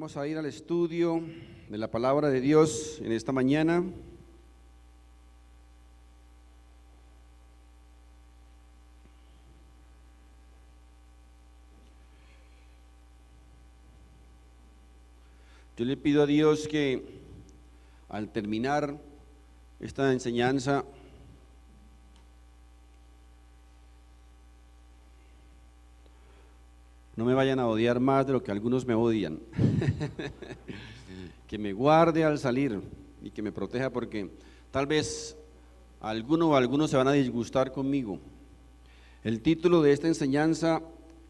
Vamos a ir al estudio de la palabra de Dios en esta mañana. Yo le pido a Dios que al terminar esta enseñanza no me vayan a odiar más de lo que algunos me odian. Que me guarde al salir y que me proteja, porque tal vez alguno o algunos se van a disgustar conmigo. El título de esta enseñanza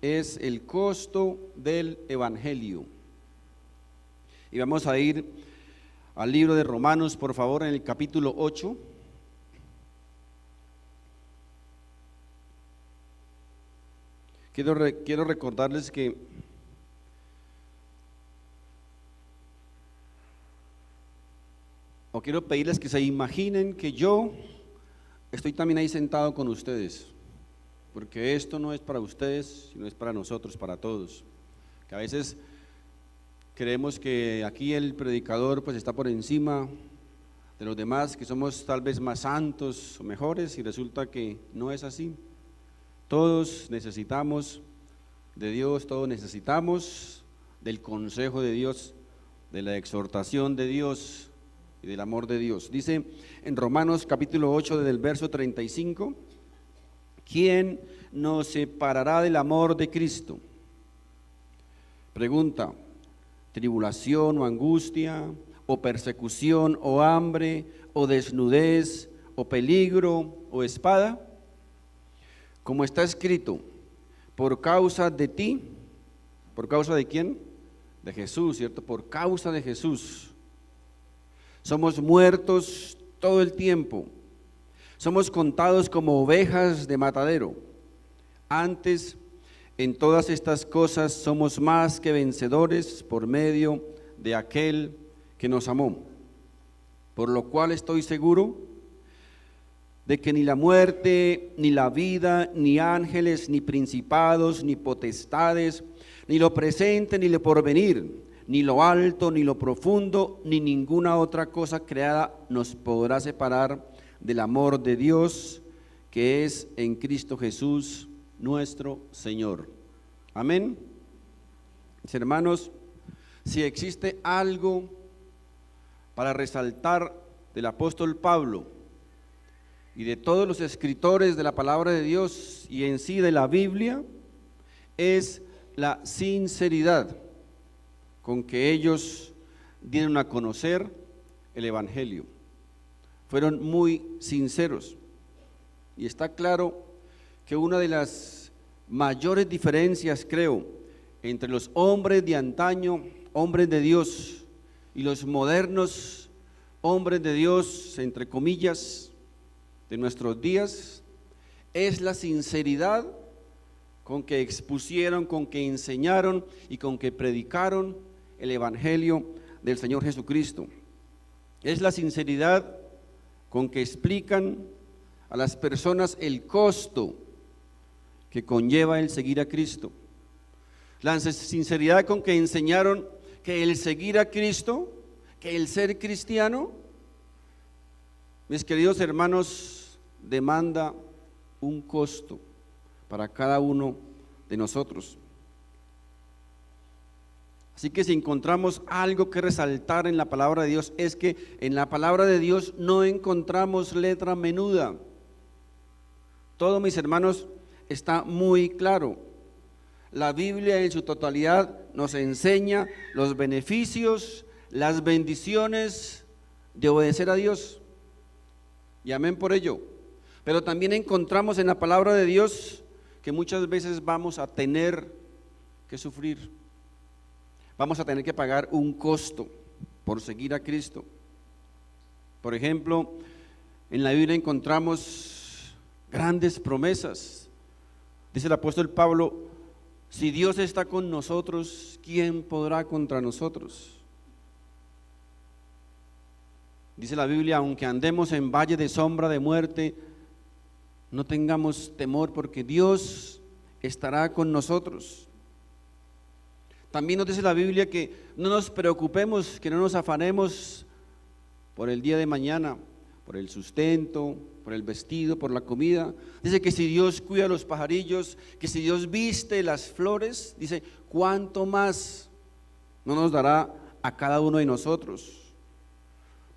es El costo del Evangelio. Y vamos a ir al libro de Romanos, por favor, en el capítulo 8. Quiero recordarles que quiero pedirles que se imaginen que yo estoy también ahí sentado con ustedes, porque esto no es para ustedes, sino es para nosotros, para todos. Que a veces creemos que aquí el predicador pues está por encima de los demás, que somos tal vez más santos o mejores, y resulta que no es así. Todos necesitamos de Dios, todos necesitamos del consejo de Dios, de la exhortación de Dios y del amor de Dios. Dice en Romanos capítulo 8 desde el verso 35, ¿quién nos separará del amor de Cristo? Pregunta, tribulación o angustia, o persecución, o hambre, o desnudez, o peligro, o espada. Como está escrito, por causa de ti, ¿por causa de quién? De Jesús, ¿cierto? Por causa de Jesús. Somos muertos todo el tiempo, somos contados como ovejas de matadero. Antes, en todas estas cosas somos más que vencedores por medio de aquel que nos amó. Por lo cual estoy seguro de que ni la muerte, ni la vida, ni ángeles, ni principados, ni potestades, ni lo presente, ni lo porvenir, ni lo alto, ni lo profundo, ni ninguna otra cosa creada nos podrá separar del amor de Dios que es en Cristo Jesús nuestro Señor. Amén. Mis hermanos, si existe algo para resaltar del apóstol Pablo y de todos los escritores de la palabra de Dios y en sí de la Biblia, es la sinceridad con que ellos dieron a conocer el Evangelio. Fueron muy sinceros, y está claro que una de las mayores diferencias, creo, entre los hombres de antaño, hombres de Dios, y los modernos hombres de Dios, entre comillas, de nuestros días, es la sinceridad con que expusieron, con que enseñaron y con que predicaron el Evangelio del Señor Jesucristo. Es la sinceridad con que explican a las personas el costo que conlleva el seguir a Cristo. La sinceridad con que enseñaron que el seguir a Cristo, que el ser cristiano, mis queridos hermanos, demanda un costo para cada uno de nosotros. Así que si encontramos algo que resaltar en la palabra de Dios, es que en la palabra de Dios no encontramos letra menuda. Todo, mis hermanos, está muy claro. La Biblia en su totalidad nos enseña los beneficios, las bendiciones de obedecer a Dios. Y amén por ello. Pero también encontramos en la palabra de Dios que muchas veces vamos a tener que sufrir. Vamos a tener que pagar un costo por seguir a Cristo. Por ejemplo, en la Biblia encontramos grandes promesas. Dice el apóstol Pablo, si Dios está con nosotros, ¿quién podrá contra nosotros? Dice la Biblia, aunque andemos en valle de sombra de muerte, no tengamos temor, porque Dios estará con nosotros. También nos dice la Biblia que no nos preocupemos, que no nos afanemos por el día de mañana, por el sustento, por el vestido, por la comida. Dice que si Dios cuida los pajarillos, que si Dios viste las flores, dice, ¿cuánto más no nos dará a cada uno de nosotros?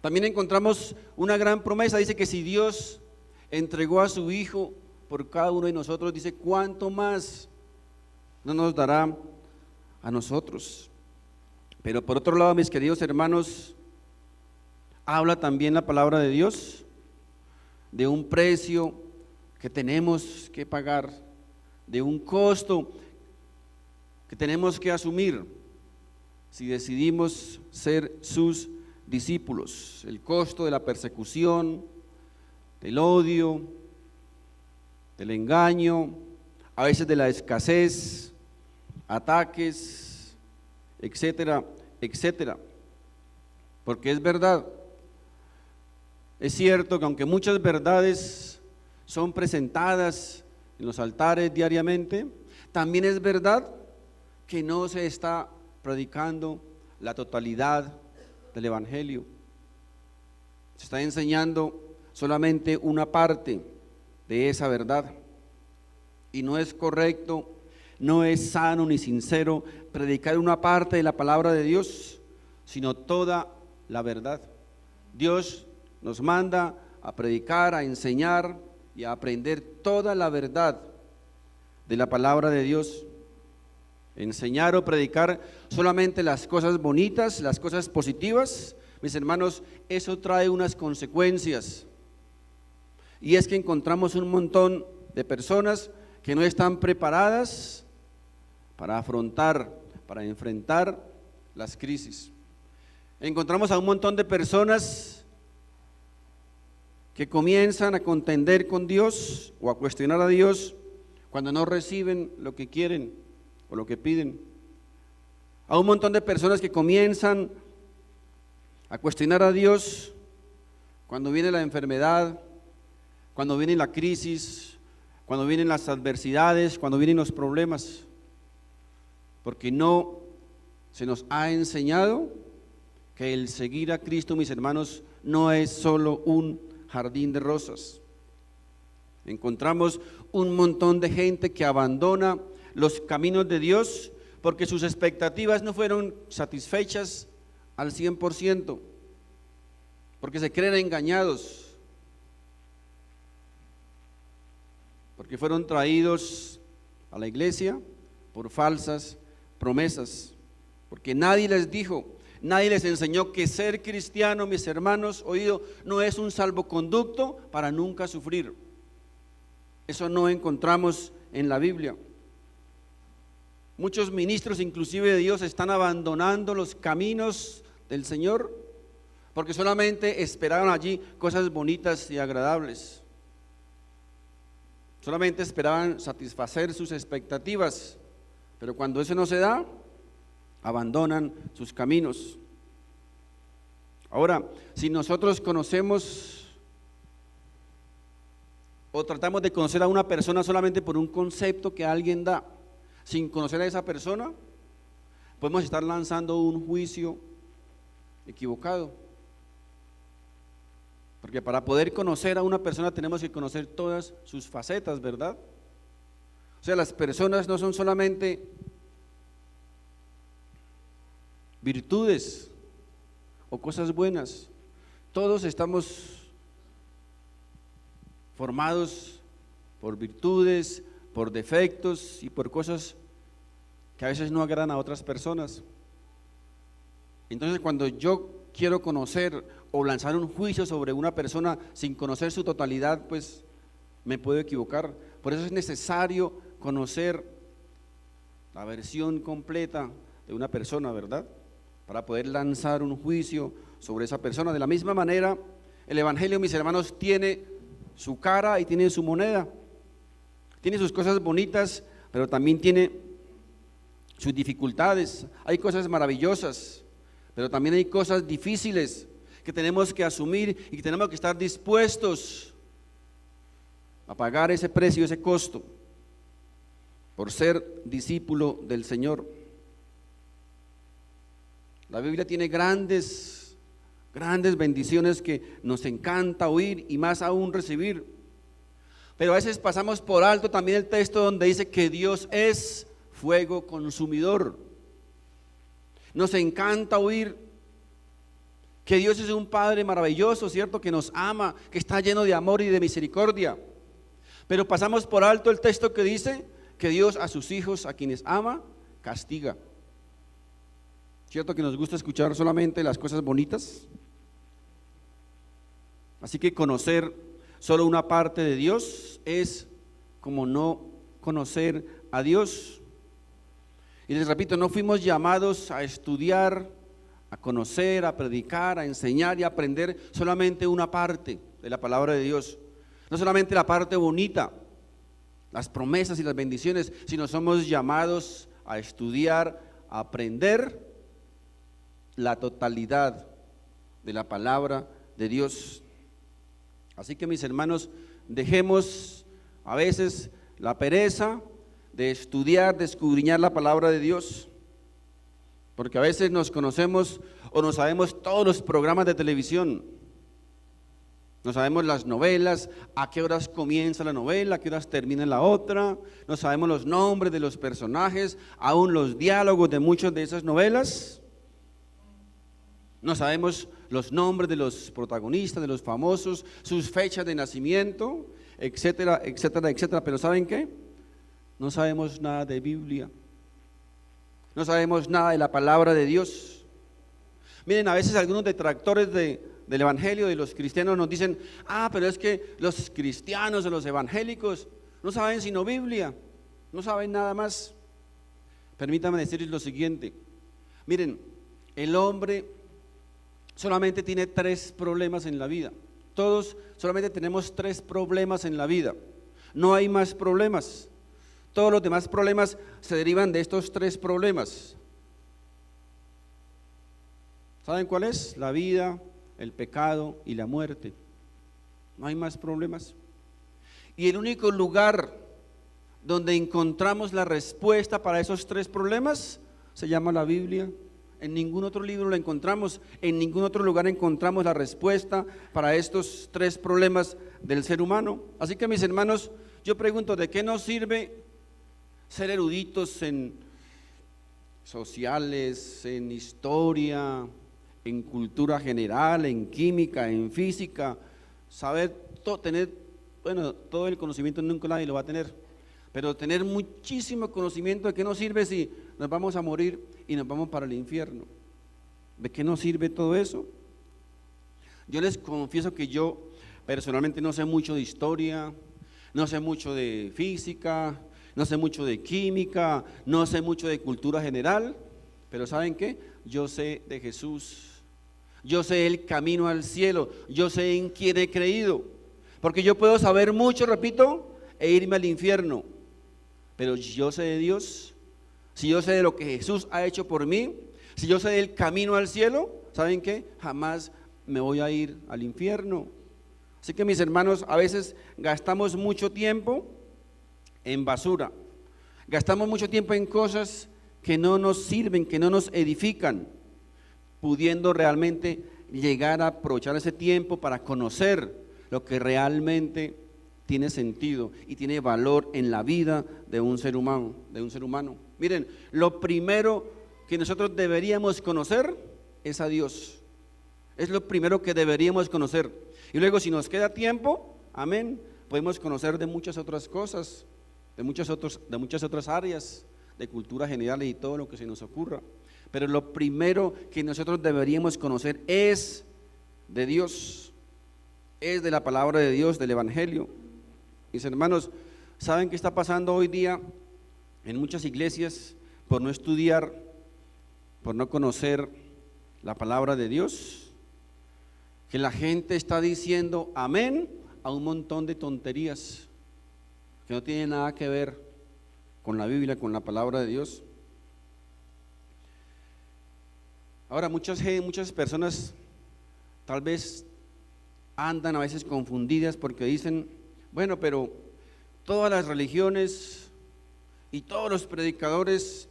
También encontramos una gran promesa, dice que si Dios entregó a su Hijo por cada uno de nosotros, dice, ¿cuánto más no nos dará a nosotros? Pero por otro lado, mis queridos hermanos, habla también la palabra de Dios de un precio que tenemos que pagar, de un costo que tenemos que asumir si decidimos ser sus discípulos. El costo de la persecución, del odio, del engaño, a veces de la escasez, ataques, etcétera, etcétera. Porque es verdad, es cierto que aunque muchas verdades son presentadas en los altares diariamente, también es verdad que no se está predicando la totalidad del Evangelio. Se está enseñando solamente una parte de esa verdad, y no es correcto, no es sano ni sincero predicar una parte de la palabra de Dios, sino toda la verdad. Dios nos manda a predicar, a enseñar y a aprender toda la verdad de la palabra de Dios. Enseñar o predicar solamente las cosas bonitas, las cosas positivas, mis hermanos, eso trae unas consecuencias. Y es que encontramos un montón de personas que no están preparadas para afrontar, para enfrentar las crisis. Encontramos a un montón de personas que comienzan a contender con Dios o a cuestionar a Dios cuando no reciben lo que quieren o lo que piden. A un montón de personas que comienzan a cuestionar a Dios cuando viene la enfermedad, cuando viene la crisis, cuando vienen las adversidades, cuando vienen los problemas, porque no se nos ha enseñado que el seguir a Cristo, mis hermanos, no es solo un jardín de rosas. Encontramos un montón de gente que abandona los caminos de Dios porque sus expectativas no fueron satisfechas al 100%, porque se creen engañados, porque fueron traídos a la iglesia por falsas promesas, porque nadie les dijo, nadie les enseñó que ser cristiano, mis hermanos, oído, no es un salvoconducto para nunca sufrir. Eso no encontramos en la Biblia. Muchos ministros, inclusive de Dios, están abandonando los caminos del Señor porque solamente esperaban allí cosas bonitas y agradables. Solamente esperaban satisfacer sus expectativas, pero cuando eso no se da, abandonan sus caminos. Ahora, si nosotros conocemos o tratamos de conocer a una persona solamente por un concepto que alguien da, sin conocer a esa persona, podemos estar lanzando un juicio equivocado. Porque para poder conocer a una persona tenemos que conocer todas sus facetas, ¿verdad? O sea, las personas no son solamente virtudes o cosas buenas. Todos estamos formados por virtudes, por defectos y por cosas que a veces no agradan a otras personas. Entonces, cuando yo quiero conocer o lanzar un juicio sobre una persona sin conocer su totalidad, pues me puedo equivocar. Por eso es necesario conocer la versión completa de una persona, ¿verdad? Para poder lanzar un juicio sobre esa persona. De la misma manera, el Evangelio, mis hermanos, tiene su cara y tiene su moneda. Tiene sus cosas bonitas, pero también tiene sus dificultades. Hay cosas maravillosas, pero también hay cosas difíciles que tenemos que asumir y que tenemos que estar dispuestos a pagar ese precio, ese costo, por ser discípulo del Señor. La Biblia tiene grandes bendiciones que nos encanta oír y más aún recibir. Pero a veces pasamos por alto también el texto donde dice que Dios es fuego consumidor. Nos encanta oír que Dios es un Padre maravilloso, ¿cierto? Que nos ama, que está lleno de amor y de misericordia. Pero pasamos por alto el texto que dice que Dios a sus hijos, a quienes ama, castiga. ¿Cierto que nos gusta escuchar solamente las cosas bonitas? Así que conocer solo una parte de Dios es como no conocer a Dios. Y les repito, no fuimos llamados a estudiar, a conocer, a predicar, a enseñar y a aprender solamente una parte de la palabra de Dios. No solamente la parte bonita, las promesas y las bendiciones, sino somos llamados a estudiar, a aprender la totalidad de la palabra de Dios. Así que, mis hermanos, dejemos a veces la pereza de estudiar, de escudriñar la palabra de Dios, porque a veces nos conocemos o no sabemos todos los programas de televisión, no sabemos las novelas, a qué horas comienza la novela, a qué horas termina la otra, no sabemos los nombres de los personajes, aún los diálogos de muchas de esas novelas. No sabemos los nombres de los protagonistas, de los famosos, sus fechas de nacimiento, etcétera, etcétera, etcétera. Pero ¿saben qué? No sabemos nada de Biblia. No sabemos nada de la palabra de Dios. Miren, a veces algunos detractores del evangelio, de los cristianos, nos dicen: pero es que los cristianos o los evangélicos no saben sino Biblia, no saben nada más. Permítanme decirles lo siguiente. Miren, el hombre solamente tiene 3 problemas en la vida. Todos solamente tenemos 3 problemas en la vida. No hay más problemas. Todos los demás problemas se derivan de estos 3 problemas. ¿Saben cuál es? La vida, el pecado y la muerte. No hay más problemas. Y el único lugar donde encontramos la respuesta para esos 3 problemas se llama la Biblia. En ningún otro libro la encontramos, en ningún otro lugar encontramos la respuesta para estos 3 problemas del ser humano. Así que, mis hermanos, yo pregunto, ¿de qué nos sirve ser eruditos en sociales, en historia, en cultura general, en química, en física? Saber tener, todo el conocimiento nunca nadie lo va a tener, pero tener muchísimo conocimiento, ¿de qué nos sirve si nos vamos a morir y nos vamos para el infierno? ¿De qué nos sirve todo eso? Yo les confieso que yo personalmente no sé mucho de historia, no sé mucho de física, no sé mucho de química, no sé mucho de cultura general, pero ¿saben qué? Yo sé de Jesús, yo sé el camino al cielo, yo sé en quién he creído, porque yo puedo saber mucho, repito, e irme al infierno, pero yo sé de Dios. Si yo sé de lo que Jesús ha hecho por mí, si yo sé del camino al cielo, ¿saben qué? Jamás me voy a ir al infierno. Así que, mis hermanos, a veces gastamos mucho tiempo en basura, gastamos mucho tiempo en cosas que no nos sirven, que no nos edifican, pudiendo realmente llegar a aprovechar ese tiempo para conocer lo que realmente tiene sentido y tiene valor en la vida de un ser humano, Miren, lo primero que nosotros deberíamos conocer es a Dios. Es lo primero que deberíamos conocer. Y luego, si nos queda tiempo, amén, podemos conocer de muchas otras cosas, de muchas otras áreas, de cultura general y todo lo que se nos ocurra. Pero lo primero que nosotros deberíamos conocer es de Dios, es de la palabra de Dios, del evangelio. Mis hermanos, ¿saben qué está pasando hoy día en muchas iglesias por no estudiar, por no conocer la palabra de Dios? Que la gente está diciendo amén a un montón de tonterías que no tienen nada que ver con la Biblia, con la palabra de Dios. Ahora, muchas personas tal vez andan a veces confundidas porque dicen: bueno, pero todas las religiones y todos los predicadores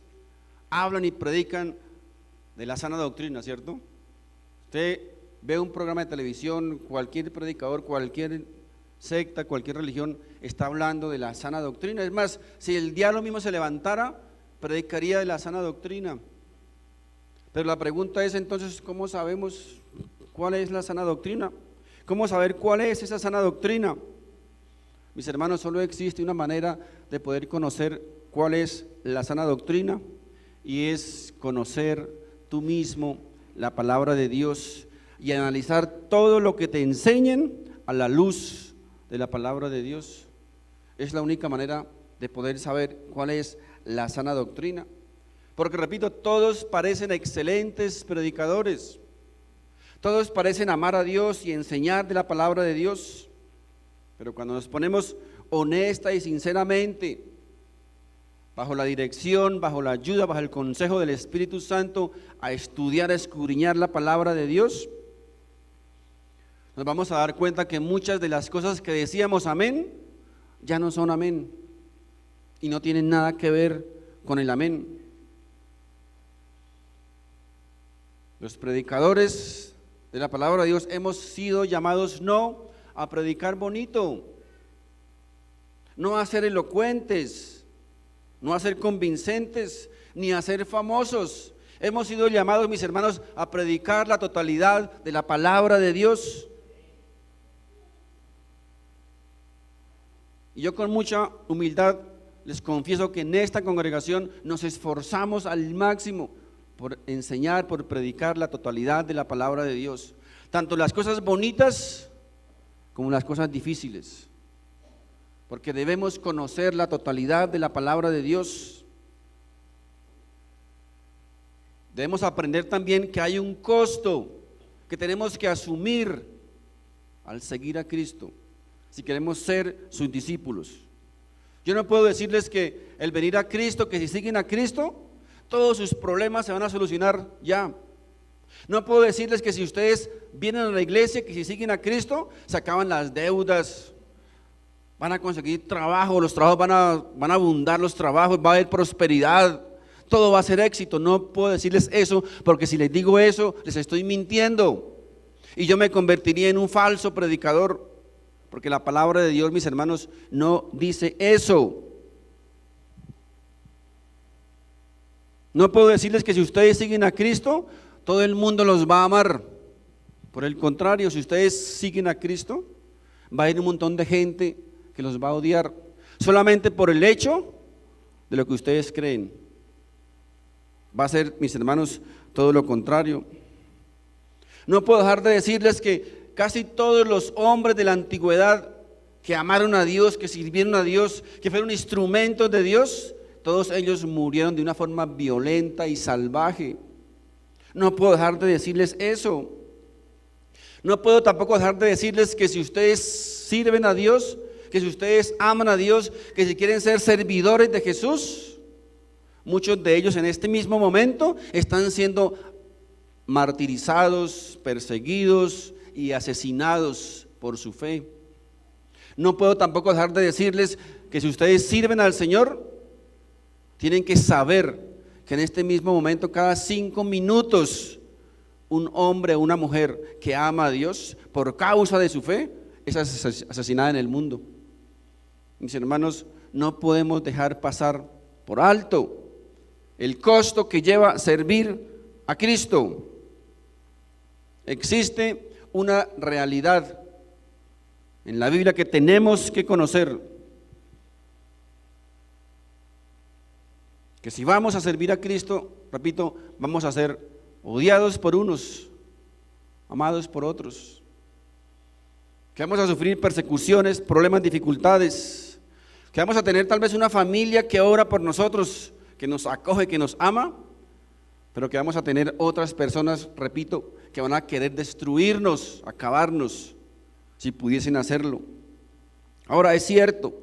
hablan y predican de la sana doctrina, ¿cierto? Usted ve un programa de televisión, cualquier predicador, cualquier secta, cualquier religión está hablando de la sana doctrina. Es más, si el diablo mismo se levantara, predicaría de la sana doctrina. Pero la pregunta es entonces, ¿cómo sabemos cuál es la sana doctrina? ¿Cómo saber cuál es esa sana doctrina? Mis hermanos, solo existe una manera de poder conocer cuál es la sana doctrina, y es conocer tú mismo la palabra de Dios y analizar todo lo que te enseñen a la luz de la palabra de Dios. Es la única manera de poder saber cuál es la sana doctrina. Porque repito, todos parecen excelentes predicadores, todos parecen amar a Dios y enseñar de la palabra de Dios, pero cuando nos ponemos honesta y sinceramente, bajo la dirección, bajo la ayuda, bajo el consejo del Espíritu Santo, a estudiar, a escudriñar la palabra de Dios, nos vamos a dar cuenta que muchas de las cosas que decíamos amén, ya no son amén, y no tienen nada que ver con el amén. Los predicadores de la palabra de Dios hemos sido llamados no a predicar bonito, no a ser elocuentes, no a ser convincentes, ni a ser famosos. Hemos sido llamados, mis hermanos, a predicar la totalidad de la palabra de Dios. Y yo con mucha humildad les confieso que en esta congregación nos esforzamos al máximo por enseñar, por predicar la totalidad de la palabra de Dios, tanto las cosas bonitas como las cosas difíciles, porque debemos conocer la totalidad de la palabra de Dios. Debemos aprender también que hay un costo que tenemos que asumir al seguir a Cristo, si queremos ser sus discípulos. Yo no puedo decirles que el venir a Cristo, que si siguen a Cristo, todos sus problemas se van a solucionar ya. No puedo decirles que si ustedes vienen a la iglesia, que si siguen a Cristo, se acaban las deudas, van a conseguir trabajo, los trabajos van a abundar, los trabajos, va a haber prosperidad, todo va a ser éxito. No puedo decirles eso, porque si les digo eso, les estoy mintiendo, y yo me convertiría en un falso predicador, porque la palabra de Dios, mis hermanos, no dice eso. No puedo decirles que si ustedes siguen a Cristo, todo el mundo los va a amar. Por el contrario, si ustedes siguen a Cristo, va a ir un montón de gente que los va a odiar, solamente por el hecho de lo que ustedes creen. Va a ser, mis hermanos, todo lo contrario. No puedo dejar de decirles que casi todos los hombres de la antigüedad que amaron a Dios, que sirvieron a Dios, que fueron instrumentos de Dios, todos ellos murieron de una forma violenta y salvaje. No puedo dejar de decirles eso. No puedo tampoco dejar de decirles que si ustedes sirven a Dios, que si ustedes aman a Dios, que si quieren ser servidores de Jesús, muchos de ellos en este mismo momento están siendo martirizados, perseguidos y asesinados por su fe. No puedo tampoco dejar de decirles que si ustedes sirven al Señor, tienen que saber que en este mismo momento, cada 5 minutos, un hombre o una mujer que ama a Dios por causa de su fe es asesinada en el mundo. Mis hermanos, no podemos dejar pasar por alto el costo que lleva servir a Cristo. Existe una realidad en la Biblia que tenemos que conocer, que si vamos a servir a Cristo, repito, vamos a ser odiados por unos, amados por otros, que vamos a sufrir persecuciones, problemas, dificultades, que vamos a tener tal vez una familia que ora por nosotros, que nos acoge, que nos ama, pero que vamos a tener otras personas, repito, que van a querer destruirnos, acabarnos, si pudiesen hacerlo. Ahora, es cierto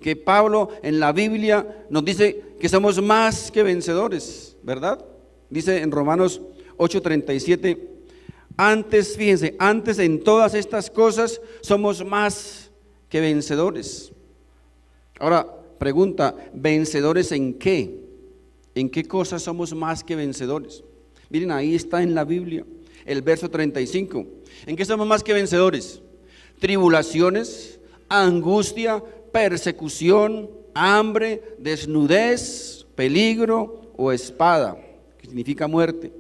que Pablo en la Biblia nos dice que somos más que vencedores, ¿verdad? Dice en Romanos 8:37, antes, fíjense, antes en todas estas cosas somos más que vencedores. Ahora, pregunta, ¿vencedores en qué? ¿En qué cosas somos más que vencedores? Miren, ahí está en la Biblia, el verso 35. ¿En qué somos más que vencedores? Tribulaciones, angustia, persecución, hambre, desnudez, peligro o espada, que significa muerte.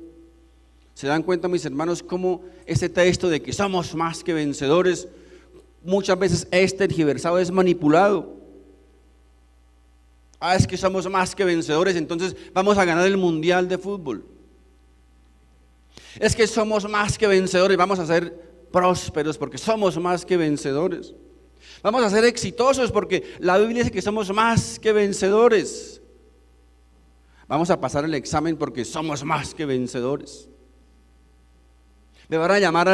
¿Se dan cuenta, mis hermanos, cómo ese texto de que somos más que vencedores muchas veces es tergiversado, es manipulado? Es que somos más que vencedores, entonces vamos a ganar el mundial de fútbol. Es que somos más que vencedores, vamos a ser prósperos porque somos más que vencedores. Vamos a ser exitosos porque la Biblia dice que somos más que vencedores. Vamos a pasar el examen porque somos más que vencedores. Me van a llamar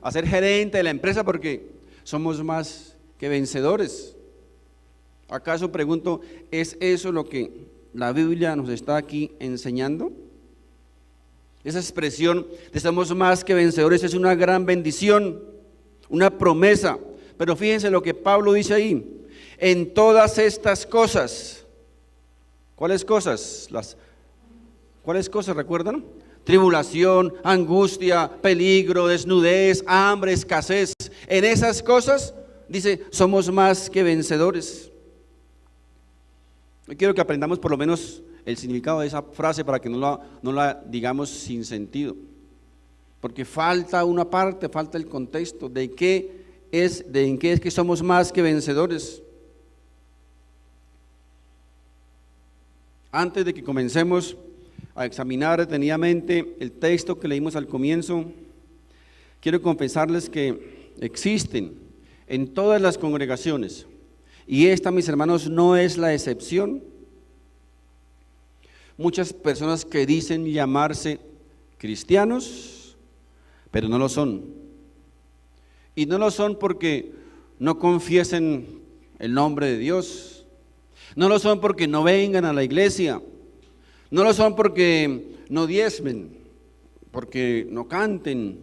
a ser gerente de la empresa porque somos más que vencedores. ¿Acaso, pregunto, es eso lo que la Biblia nos está aquí enseñando? Esa expresión de somos más que vencedores es una gran bendición, una promesa. Pero fíjense lo que Pablo dice ahí: en todas estas cosas. ¿Cuáles cosas? ¿Cuáles cosas recuerdan? Tribulación, angustia, peligro, desnudez, hambre, escasez. En esas cosas, dice, somos más que vencedores. Yo quiero que aprendamos por lo menos el significado de esa frase para que no la digamos sin sentido. Porque falta una parte, falta el contexto de en qué es que somos más que vencedores. Antes de que comencemos a examinar detenidamente el texto que leímos al comienzo, quiero confesarles que existen en todas las congregaciones, y esta, mis hermanos, no es la excepción, muchas personas que dicen llamarse cristianos, pero no lo son. Y no lo son porque no confiesen el nombre de Dios, no lo son porque no vengan a la iglesia, no lo son porque no diezmen, porque no canten,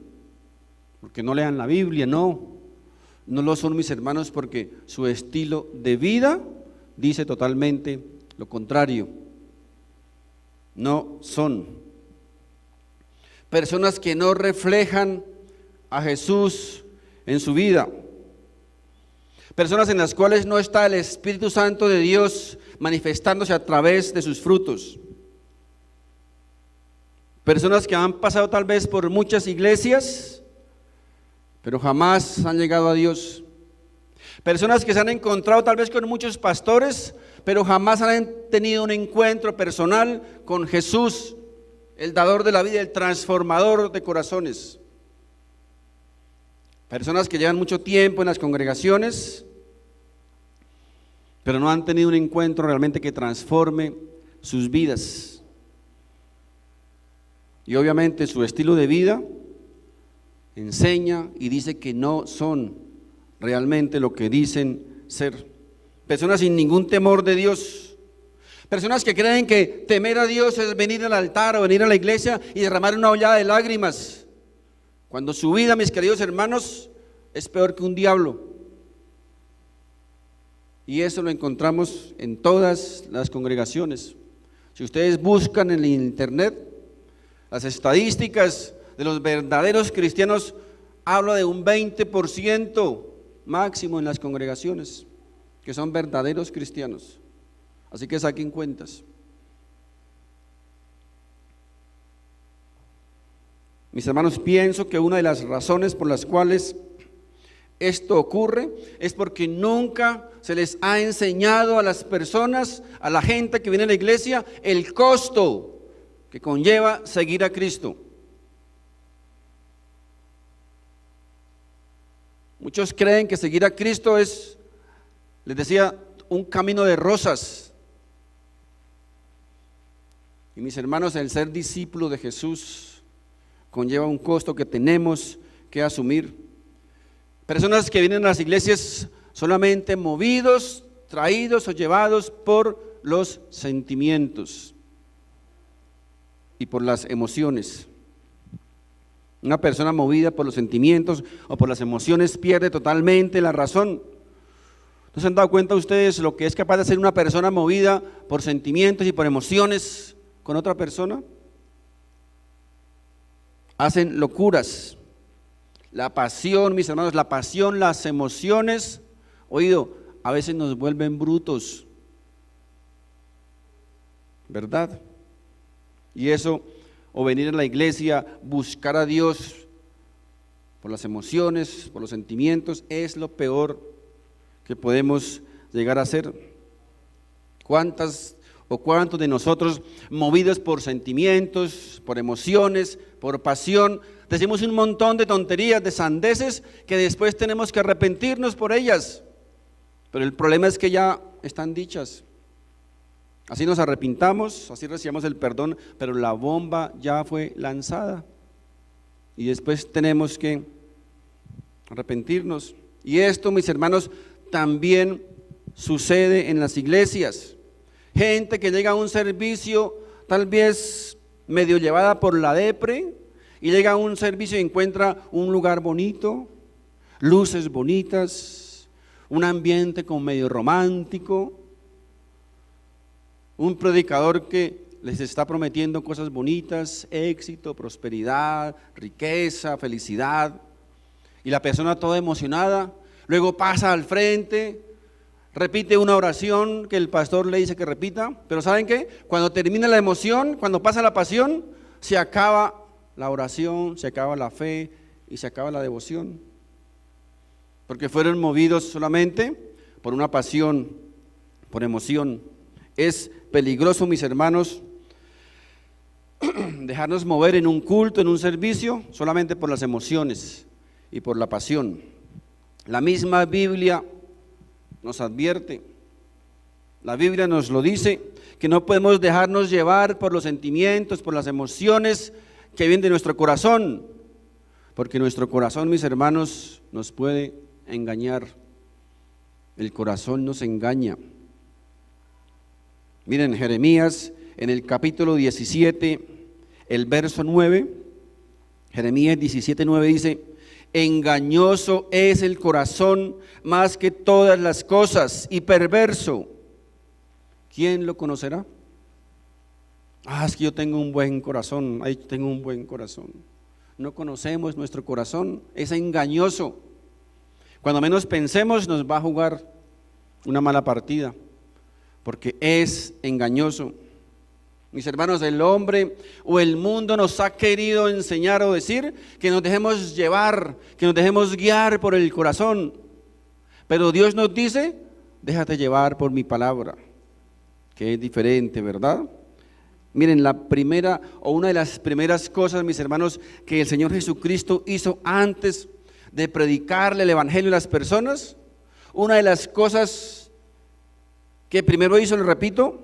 porque no lean la Biblia, no lo son, mis hermanos, porque su estilo de vida dice totalmente lo contrario. No son personas que no reflejan a Jesús en su vida, personas en las cuales no está el Espíritu Santo de Dios manifestándose a través de sus frutos. Personas que han pasado tal vez por muchas iglesias, pero jamás han llegado a Dios. Personas que se han encontrado tal vez con muchos pastores, pero jamás han tenido un encuentro personal con Jesús, el dador de la vida, el transformador de corazones. Personas que llevan mucho tiempo en las congregaciones, pero no han tenido un encuentro realmente que transforme sus vidas. Y obviamente su estilo de vida enseña y dice que no son realmente lo que dicen ser. Personas sin ningún temor de Dios. Personas que creen que temer a Dios es venir al altar o venir a la iglesia y derramar una ollada de lágrimas, cuando su vida, mis queridos hermanos, es peor que un diablo. Y eso lo encontramos en todas las congregaciones. Si ustedes buscan en el internet, las estadísticas de los verdaderos cristianos habla de un 20% máximo en las congregaciones que son verdaderos cristianos. Así que saquen cuentas. Mis hermanos, pienso que una de las razones por las cuales esto ocurre es porque nunca se les ha enseñado a las personas, a la gente que viene a la iglesia, el costo que conlleva seguir a Cristo. Muchos creen que seguir a Cristo es, les decía, un camino de rosas. Y mis hermanos, el ser discípulo de Jesús conlleva un costo que tenemos que asumir. Personas que vienen a las iglesias solamente movidos, traídos o llevados por los sentimientos y por las emociones. Una persona movida por los sentimientos o por las emociones pierde totalmente la razón. ¿No se han dado cuenta ustedes lo que es capaz de hacer una persona movida por sentimientos y por emociones con otra persona? hacen locuras. La pasión, mis hermanos, la pasión, las emociones, oído, a veces nos vuelven brutos, ¿verdad? Y eso, o venir a la iglesia, buscar a Dios por las emociones, por los sentimientos, es lo peor que podemos llegar a hacer. ¿Cuántas o cuántos de nosotros, movidos por sentimientos, por emociones, por pasión, decimos un montón de tonterías, de sandeces, que después tenemos que arrepentirnos por ellas? Pero el problema es que ya están dichas. Así nos arrepintamos, así recibamos el perdón, pero la bomba ya fue lanzada. Y después tenemos que arrepentirnos. Y esto, mis hermanos, también sucede en las iglesias. Gente que llega a un servicio tal vez medio llevada por la depre, y llega a un servicio y encuentra un lugar bonito, luces bonitas, un ambiente como medio romántico, un predicador que les está prometiendo cosas bonitas, éxito, prosperidad, riqueza, felicidad, y la persona toda emocionada, luego pasa al frente, repite una oración que el pastor le dice que repita, pero ¿saben qué? Cuando termina la emoción, cuando pasa la pasión, se acaba la oración, se acaba la fe y se acaba la devoción, porque fueron movidos solamente por una pasión, por emoción. Es peligroso, mis hermanos, dejarnos mover en un culto, en un servicio, solamente por las emociones y por la pasión. La misma Biblia nos advierte, la Biblia nos lo dice, que no podemos dejarnos llevar por los sentimientos, por las emociones que vienen de nuestro corazón, porque nuestro corazón, mis hermanos, nos puede engañar. El corazón nos engaña. Miren, Jeremías, en el capítulo 17, el verso 9, Jeremías 17:9 dice: engañoso es el corazón más que todas las cosas y perverso. ¿Quién lo conocerá? Es que yo tengo un buen corazón, tengo un buen corazón. No conocemos nuestro corazón, es engañoso. Cuando menos pensemos nos va a jugar una mala partida, porque es engañoso. Mis hermanos, el hombre o el mundo nos ha querido enseñar o decir que nos dejemos llevar, que nos dejemos guiar por el corazón. Pero Dios nos dice: déjate llevar por mi palabra, que es diferente, ¿verdad? Miren, la primera o una de las primeras cosas, mis hermanos, que el Señor Jesucristo hizo antes de predicarle el evangelio a las personas, una de las cosas que primero hizo, le repito,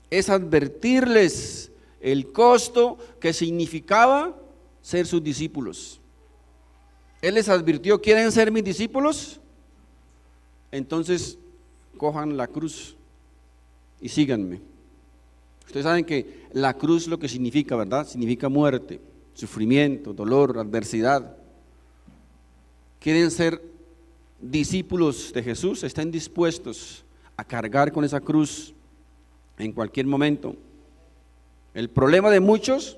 es advertirles el costo que significaba ser sus discípulos. Él les advirtió: ¿quieren ser mis discípulos? Entonces cojan la cruz y síganme. Ustedes saben que la cruz lo que significa, ¿verdad? Significa muerte, sufrimiento, dolor, adversidad. ¿Quieren ser discípulos de Jesús? ¿Están dispuestos a cargar con esa cruz en cualquier momento? El problema de muchos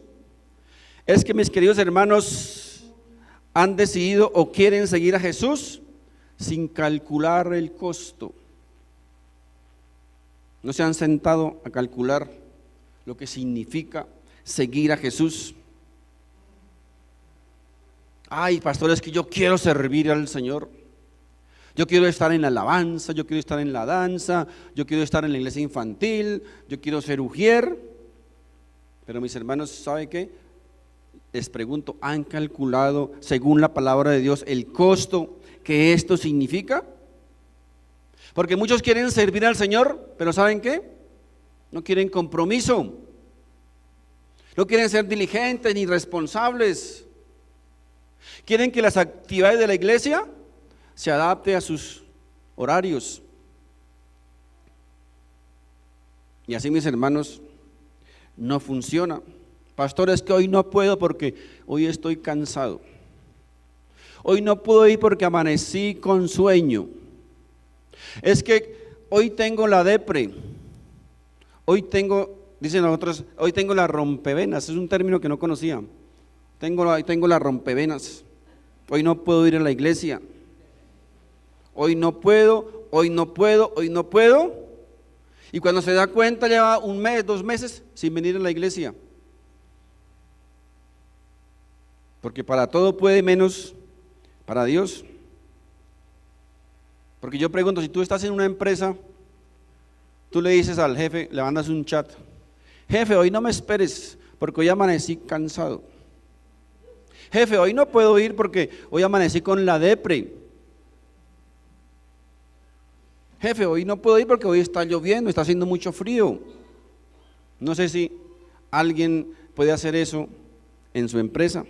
es que, mis queridos hermanos, han decidido o quieren seguir a Jesús sin calcular el costo. No se han sentado a calcular lo que significa seguir a Jesús. Pastor, es que yo quiero servir al Señor. Yo quiero estar en la alabanza, yo quiero estar en la danza, yo quiero estar en la iglesia infantil, yo quiero ser ujier. Pero, mis hermanos, ¿sabe qué? Les pregunto, ¿han calculado, según la palabra de Dios, el costo que esto significa? Porque muchos quieren servir al Señor, pero ¿saben qué? No quieren compromiso, no quieren ser diligentes ni responsables. Quieren que las actividades de la iglesia se adapten a sus horarios. Y así, mis hermanos, no funciona. Pastor, es que hoy no puedo porque hoy estoy cansado. Hoy no puedo ir porque amanecí con sueño. Es que hoy tengo la depre. Hoy tengo, dicen otros, hoy tengo la rompevenas. Es un término que no conocía. tengo las rompevenas, hoy no puedo ir a la iglesia, hoy no puedo, hoy no puedo, hoy no puedo. Y cuando se da cuenta lleva un mes, 2 meses sin venir a la iglesia. Porque para todo puede menos para Dios. Porque yo pregunto, si tú estás en una empresa, tú le dices al jefe, le mandas un chat: jefe, hoy no me esperes porque hoy amanecí cansado. Jefe, hoy no puedo ir porque hoy amanecí con la depre. Jefe, hoy no puedo ir porque hoy está lloviendo, está haciendo mucho frío. No sé si alguien puede hacer eso en su empresa.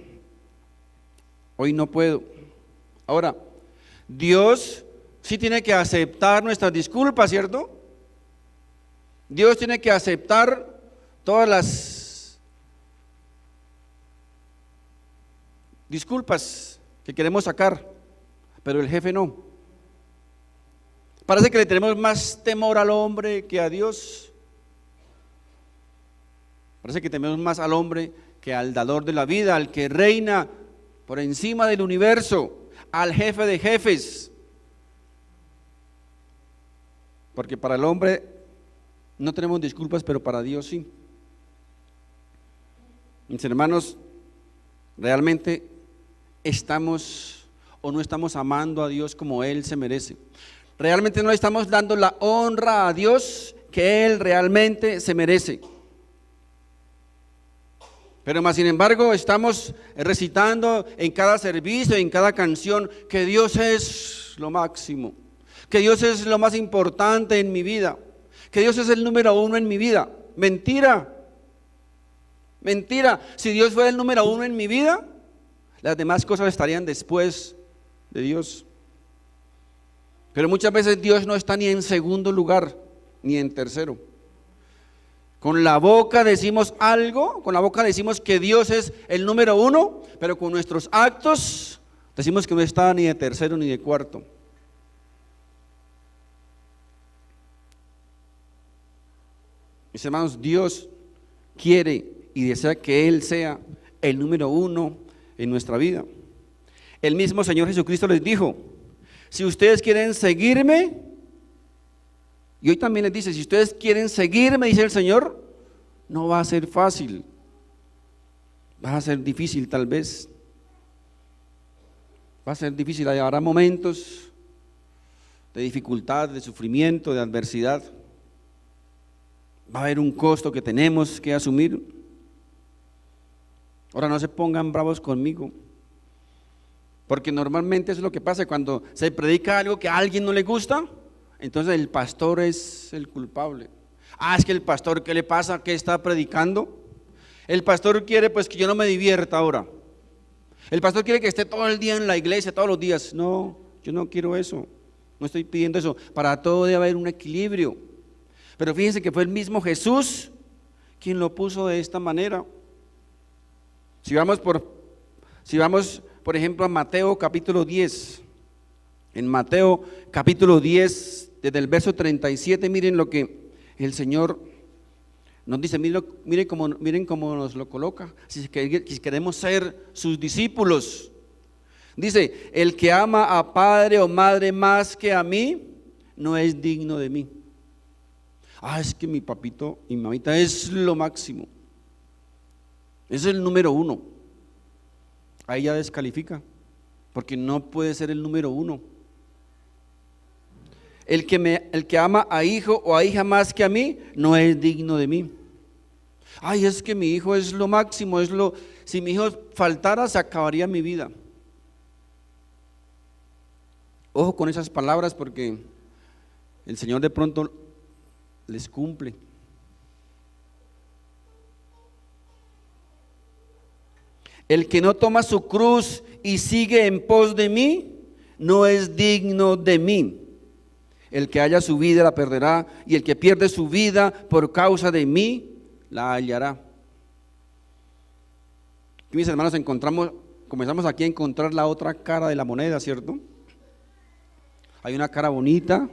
Hoy no puedo. Ahora, Dios sí tiene que aceptar nuestras disculpas, ¿cierto? Dios tiene que aceptar todas las disculpas que queremos sacar, pero el jefe no. Parece que le tenemos más temor al hombre que a Dios. Parece que tememos más al hombre que al dador de la vida, al que reina por encima del universo, al jefe de jefes. Porque para el hombre no tenemos disculpas, pero para Dios sí. Mis hermanos, realmente estamos o no estamos amando a Dios como Él se merece. Realmente no le estamos dando la honra a Dios que Él realmente se merece. Pero más sin embargo estamos recitando en cada servicio, en cada canción, que Dios es lo máximo, que Dios es lo más importante en mi vida, que Dios es el número 1 en mi vida. Mentira, mentira. Si Dios fuera el número 1 en mi vida, las demás cosas estarían después de Dios. Pero muchas veces Dios no está ni en segundo lugar, ni en tercero. Con la boca decimos algo, con la boca decimos que Dios es el número 1, pero con nuestros actos decimos que no está ni de tercero ni de cuarto. Mis hermanos, Dios quiere y desea que Él sea el número 1 en nuestra vida. El mismo Señor Jesucristo les dijo: si ustedes quieren seguirme, y hoy también les dice, si ustedes quieren seguirme, dice el Señor, no va a ser fácil, va a ser difícil tal vez, va a ser difícil, habrá momentos de dificultad, de sufrimiento, de adversidad, va a haber un costo que tenemos que asumir. Ahora no se pongan bravos conmigo, porque normalmente eso es lo que pasa cuando se predica algo que a alguien no le gusta, entonces el pastor es el culpable. Es que el pastor, ¿qué le pasa? ¿Qué está predicando? El pastor quiere pues que yo no me divierta ahora. El pastor quiere que esté todo el día en la iglesia, todos los días. No, yo no quiero eso, no estoy pidiendo eso. Para todo debe haber un equilibrio. Pero fíjense que fue el mismo Jesús quien lo puso de esta manera. Si vamos por ejemplo a Mateo capítulo 10, en Mateo capítulo 10, desde el verso 37, miren lo que el Señor nos dice, miren cómo nos lo coloca, si queremos ser sus discípulos. Dice: el que ama a padre o madre más que a mí, no es digno de mí. Es que mi papito y mi mamita es lo máximo, es el número 1. Ahí ya descalifica, porque no puede ser el número 1. El que ama a hijo o a hija más que a mí, no es digno de mí. Es que mi hijo es lo máximo, si mi hijo faltara, se acabaría mi vida. Ojo con esas palabras, porque el Señor de pronto les cumple. El que no toma su cruz y sigue en pos de mí, no es digno de mí. El que halla su vida la perderá, y el que pierde su vida por causa de mí, la hallará. Y mis hermanos, comenzamos aquí a encontrar la otra cara de la moneda, ¿cierto? Hay una cara bonita,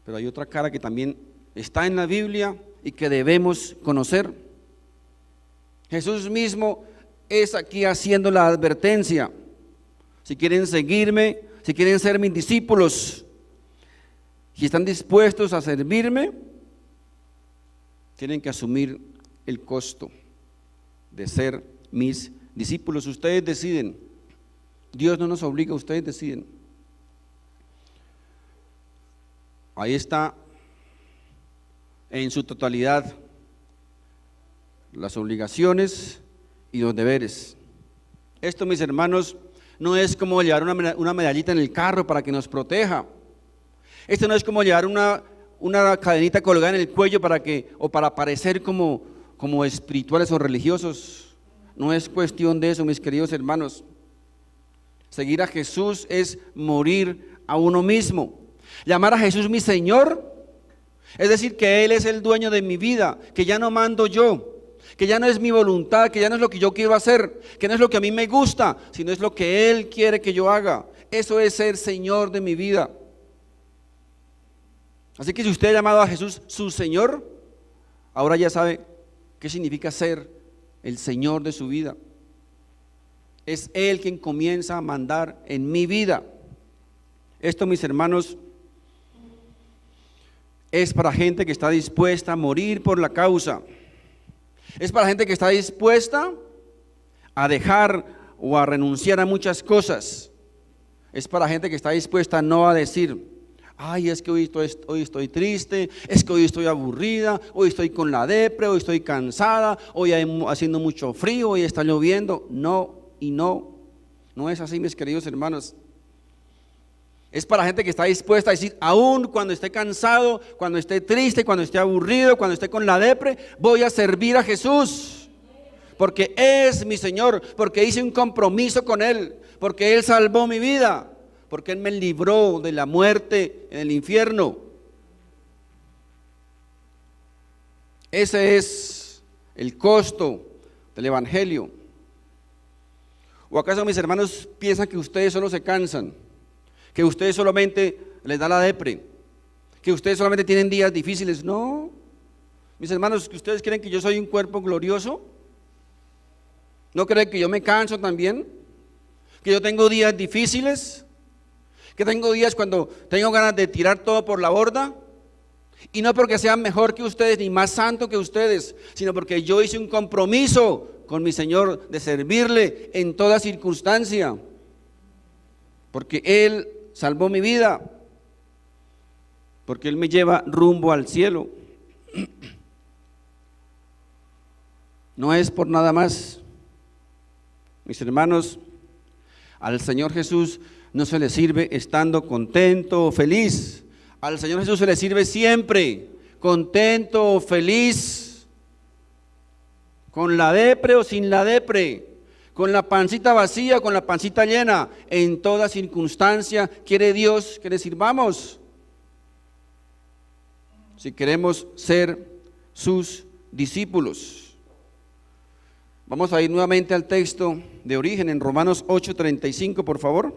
pero hay otra cara que también está en la Biblia y que debemos conocer. Jesús mismo es aquí haciendo la advertencia. Si quieren seguirme, si quieren ser mis discípulos, si están dispuestos a servirme, tienen que asumir el costo de ser mis discípulos. Ustedes deciden. Dios no nos obliga, ustedes deciden. Ahí está en su totalidad las obligaciones y los deberes. Esto, mis hermanos, no es como llevar una medallita en el carro para que nos proteja. Esto no es como llevar una cadenita colgada en el cuello para parecer como espirituales o religiosos. No es cuestión de eso, mis queridos hermanos. Seguir a Jesús es morir a uno mismo. Llamar a Jesús mi Señor, es decir, que Él es el dueño de mi vida, que ya no mando yo, que ya no es mi voluntad, que ya no es lo que yo quiero hacer, que no es lo que a mí me gusta, sino es lo que Él quiere que yo haga. Eso es ser Señor de mi vida. Así que si usted ha llamado a Jesús su Señor, ahora ya sabe qué significa ser el Señor de su vida. Es Él quien comienza a mandar en mi vida. Esto, mis hermanos, es para gente que está dispuesta a morir por la causa. Es para gente que está dispuesta a dejar o a renunciar a muchas cosas. Es para gente que está dispuesta no a decir: ay, es que hoy estoy triste, es que hoy estoy aburrida, hoy estoy con la depre, hoy estoy cansada, hoy hay haciendo mucho frío, hoy está lloviendo. No y no, no es así, mis queridos hermanos. Es para gente que está dispuesta a decir: aún cuando esté cansado, cuando esté triste, cuando esté aburrido, cuando esté con la depre, voy a servir a Jesús, porque es mi Señor, porque hice un compromiso con Él, porque Él salvó mi vida, porque Él me libró de la muerte en el infierno. Ese es el costo del Evangelio. ¿O acaso, mis hermanos, piensan que ustedes solo se cansan? Que ustedes solamente les da la depre, que ustedes solamente tienen días difíciles. No, mis hermanos, ¿que ustedes creen que yo soy un cuerpo glorioso? ¿No creen que yo me canso también? ¿Que yo tengo días difíciles? ¿Que tengo días cuando tengo ganas de tirar todo por la borda? Y no porque sea mejor que ustedes ni más santo que ustedes, sino porque yo hice un compromiso con mi Señor de servirle en toda circunstancia, porque Él salvó mi vida, porque Él me lleva rumbo al cielo. No es por nada más. Mis hermanos, al Señor Jesús no se le sirve estando contento o feliz. Al Señor Jesús se le sirve siempre contento o feliz, con la depre o sin la depre, con la pancita vacía, con la pancita llena. En toda circunstancia quiere Dios que le sirvamos, si queremos ser sus discípulos. Vamos a ir nuevamente al texto de origen en Romanos 8:35, por favor.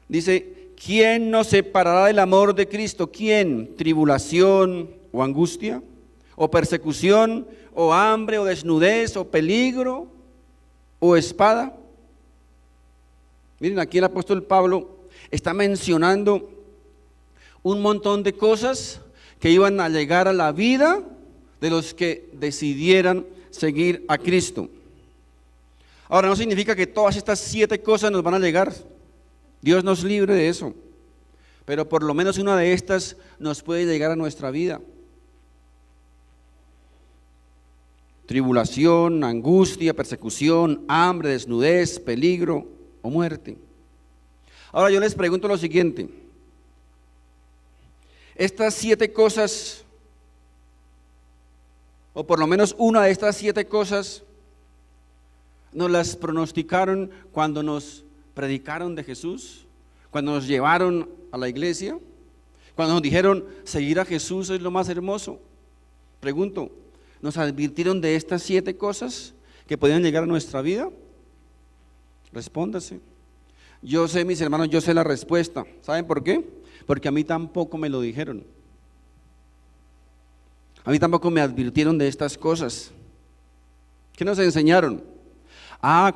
Dice: ¿quién nos separará del amor de Cristo? ¿Quién? ¿Tribulación o angustia? ¿O persecución? ¿O hambre? ¿O desnudez? ¿O peligro? ¿O espada? Miren, aquí el apóstol Pablo está mencionando un montón de cosas que iban a llegar a la vida de los que decidieran seguir a Cristo. Ahora, no significa que todas estas 7 cosas nos van a llegar. Dios nos libre de eso, pero por lo menos una de estas nos puede llegar a nuestra vida. Tribulación, angustia, persecución, hambre, desnudez, peligro o muerte. Ahora yo les pregunto lo siguiente: estas 7 cosas, o por lo menos una de estas 7 cosas, nos las pronosticaron cuando nos predicaron de Jesús, cuando nos llevaron a la iglesia, cuando nos dijeron seguir a Jesús es lo más hermoso. Pregunto, ¿nos advirtieron de estas 7 cosas que podían llegar a nuestra vida? Respóndase. Yo sé, mis hermanos, yo sé la respuesta. ¿Saben por qué? Porque a mí tampoco me lo dijeron. A mí tampoco me advirtieron de estas cosas. ¿Qué nos enseñaron?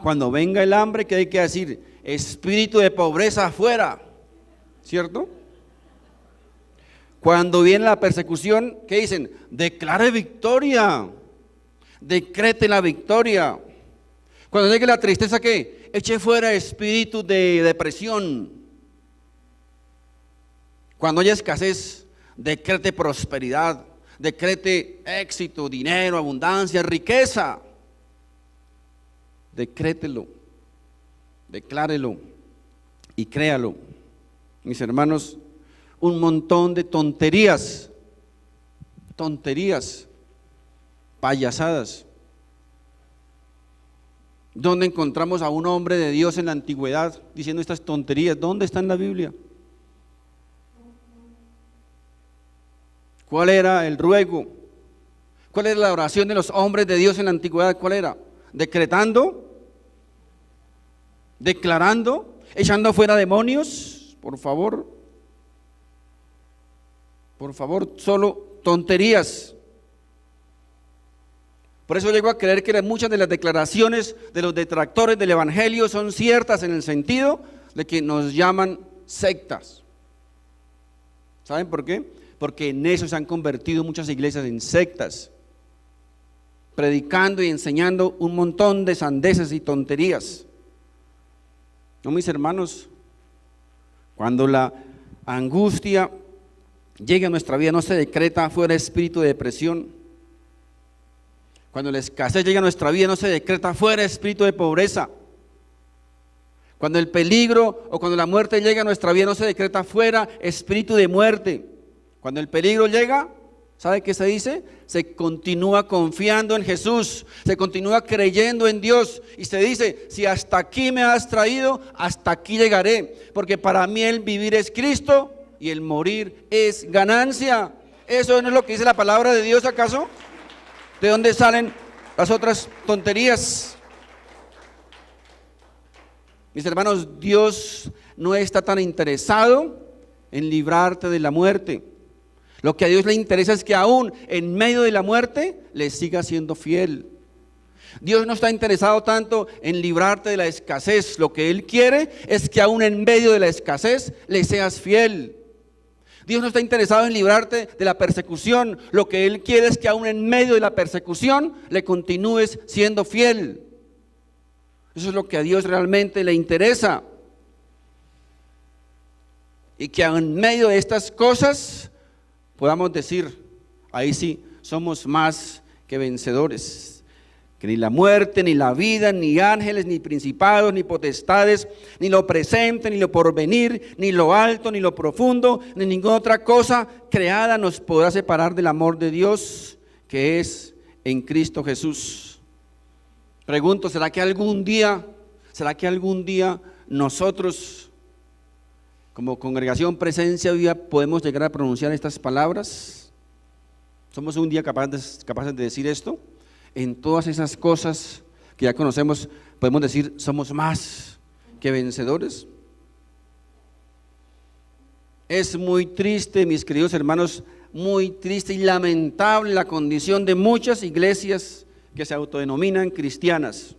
Cuando venga el hambre, ¿qué hay que decir? Espíritu de pobreza afuera, ¿cierto? Cuando viene la persecución, ¿qué dicen? Declare victoria, decrete la victoria. Cuando llegue la tristeza, ¿qué? Eche fuera espíritu de depresión. Cuando haya escasez, decrete prosperidad, decrete éxito, dinero, abundancia, riqueza. Decrételo, declárelo y créalo. Mis hermanos, un montón de tonterías, payasadas. ¿Dónde encontramos a un hombre de Dios en la antigüedad diciendo estas tonterías? ¿Dónde está en la Biblia? ¿Cuál era el ruego? ¿Cuál era la oración de los hombres de Dios en la antigüedad? ¿Cuál era? ¿Decretando? ¿Declarando? ¿Echando fuera demonios? Por favor, solo tonterías. Por eso llego a creer que muchas de las declaraciones de los detractores del Evangelio son ciertas en el sentido de que nos llaman sectas. ¿Saben por qué? Porque en eso se han convertido muchas iglesias en sectas, predicando y enseñando un montón de sandeces y tonterías. No, mis hermanos, cuando la angustia llega a nuestra vida, no se decreta fuera espíritu de depresión. Cuando la escasez llega a nuestra vida, no se decreta fuera espíritu de pobreza. Cuando el peligro o cuando la muerte llega a nuestra vida, no se decreta fuera espíritu de muerte. Cuando el peligro llega, ¿sabe qué se dice? Se continúa confiando en Jesús, se continúa creyendo en Dios y se dice, si hasta aquí me has traído, hasta aquí llegaré, porque para mí el vivir es Cristo y el morir es ganancia. ¿Eso no es lo que dice la palabra de Dios acaso? ¿De dónde salen las otras tonterías? Mis hermanos, Dios no está tan interesado en librarte de la muerte. Lo que a Dios le interesa es que aún en medio de la muerte le siga siendo fiel. Dios no está interesado tanto en librarte de la escasez. Lo que Él quiere es que aún en medio de la escasez le seas fiel. Dios no está interesado en librarte de la persecución. Lo que Él quiere es que aún en medio de la persecución le continúes siendo fiel. Eso es lo que a Dios realmente le interesa. Y que en medio de estas cosas podamos decir, ahí sí, somos más que vencedores. Que ni la muerte, ni la vida, ni ángeles, ni principados, ni potestades, ni lo presente, ni lo porvenir, ni lo alto, ni lo profundo, ni ninguna otra cosa creada nos podrá separar del amor de Dios que es en Cristo Jesús. Pregunto, ¿será que algún día nosotros como congregación Presencia Viva podemos llegar a pronunciar estas palabras? ¿Somos un día capaces de decir esto? En todas esas cosas que ya conocemos, podemos decir, somos más que vencedores. Es muy triste, mis queridos hermanos, muy triste y lamentable la condición de muchas iglesias que se autodenominan cristianas.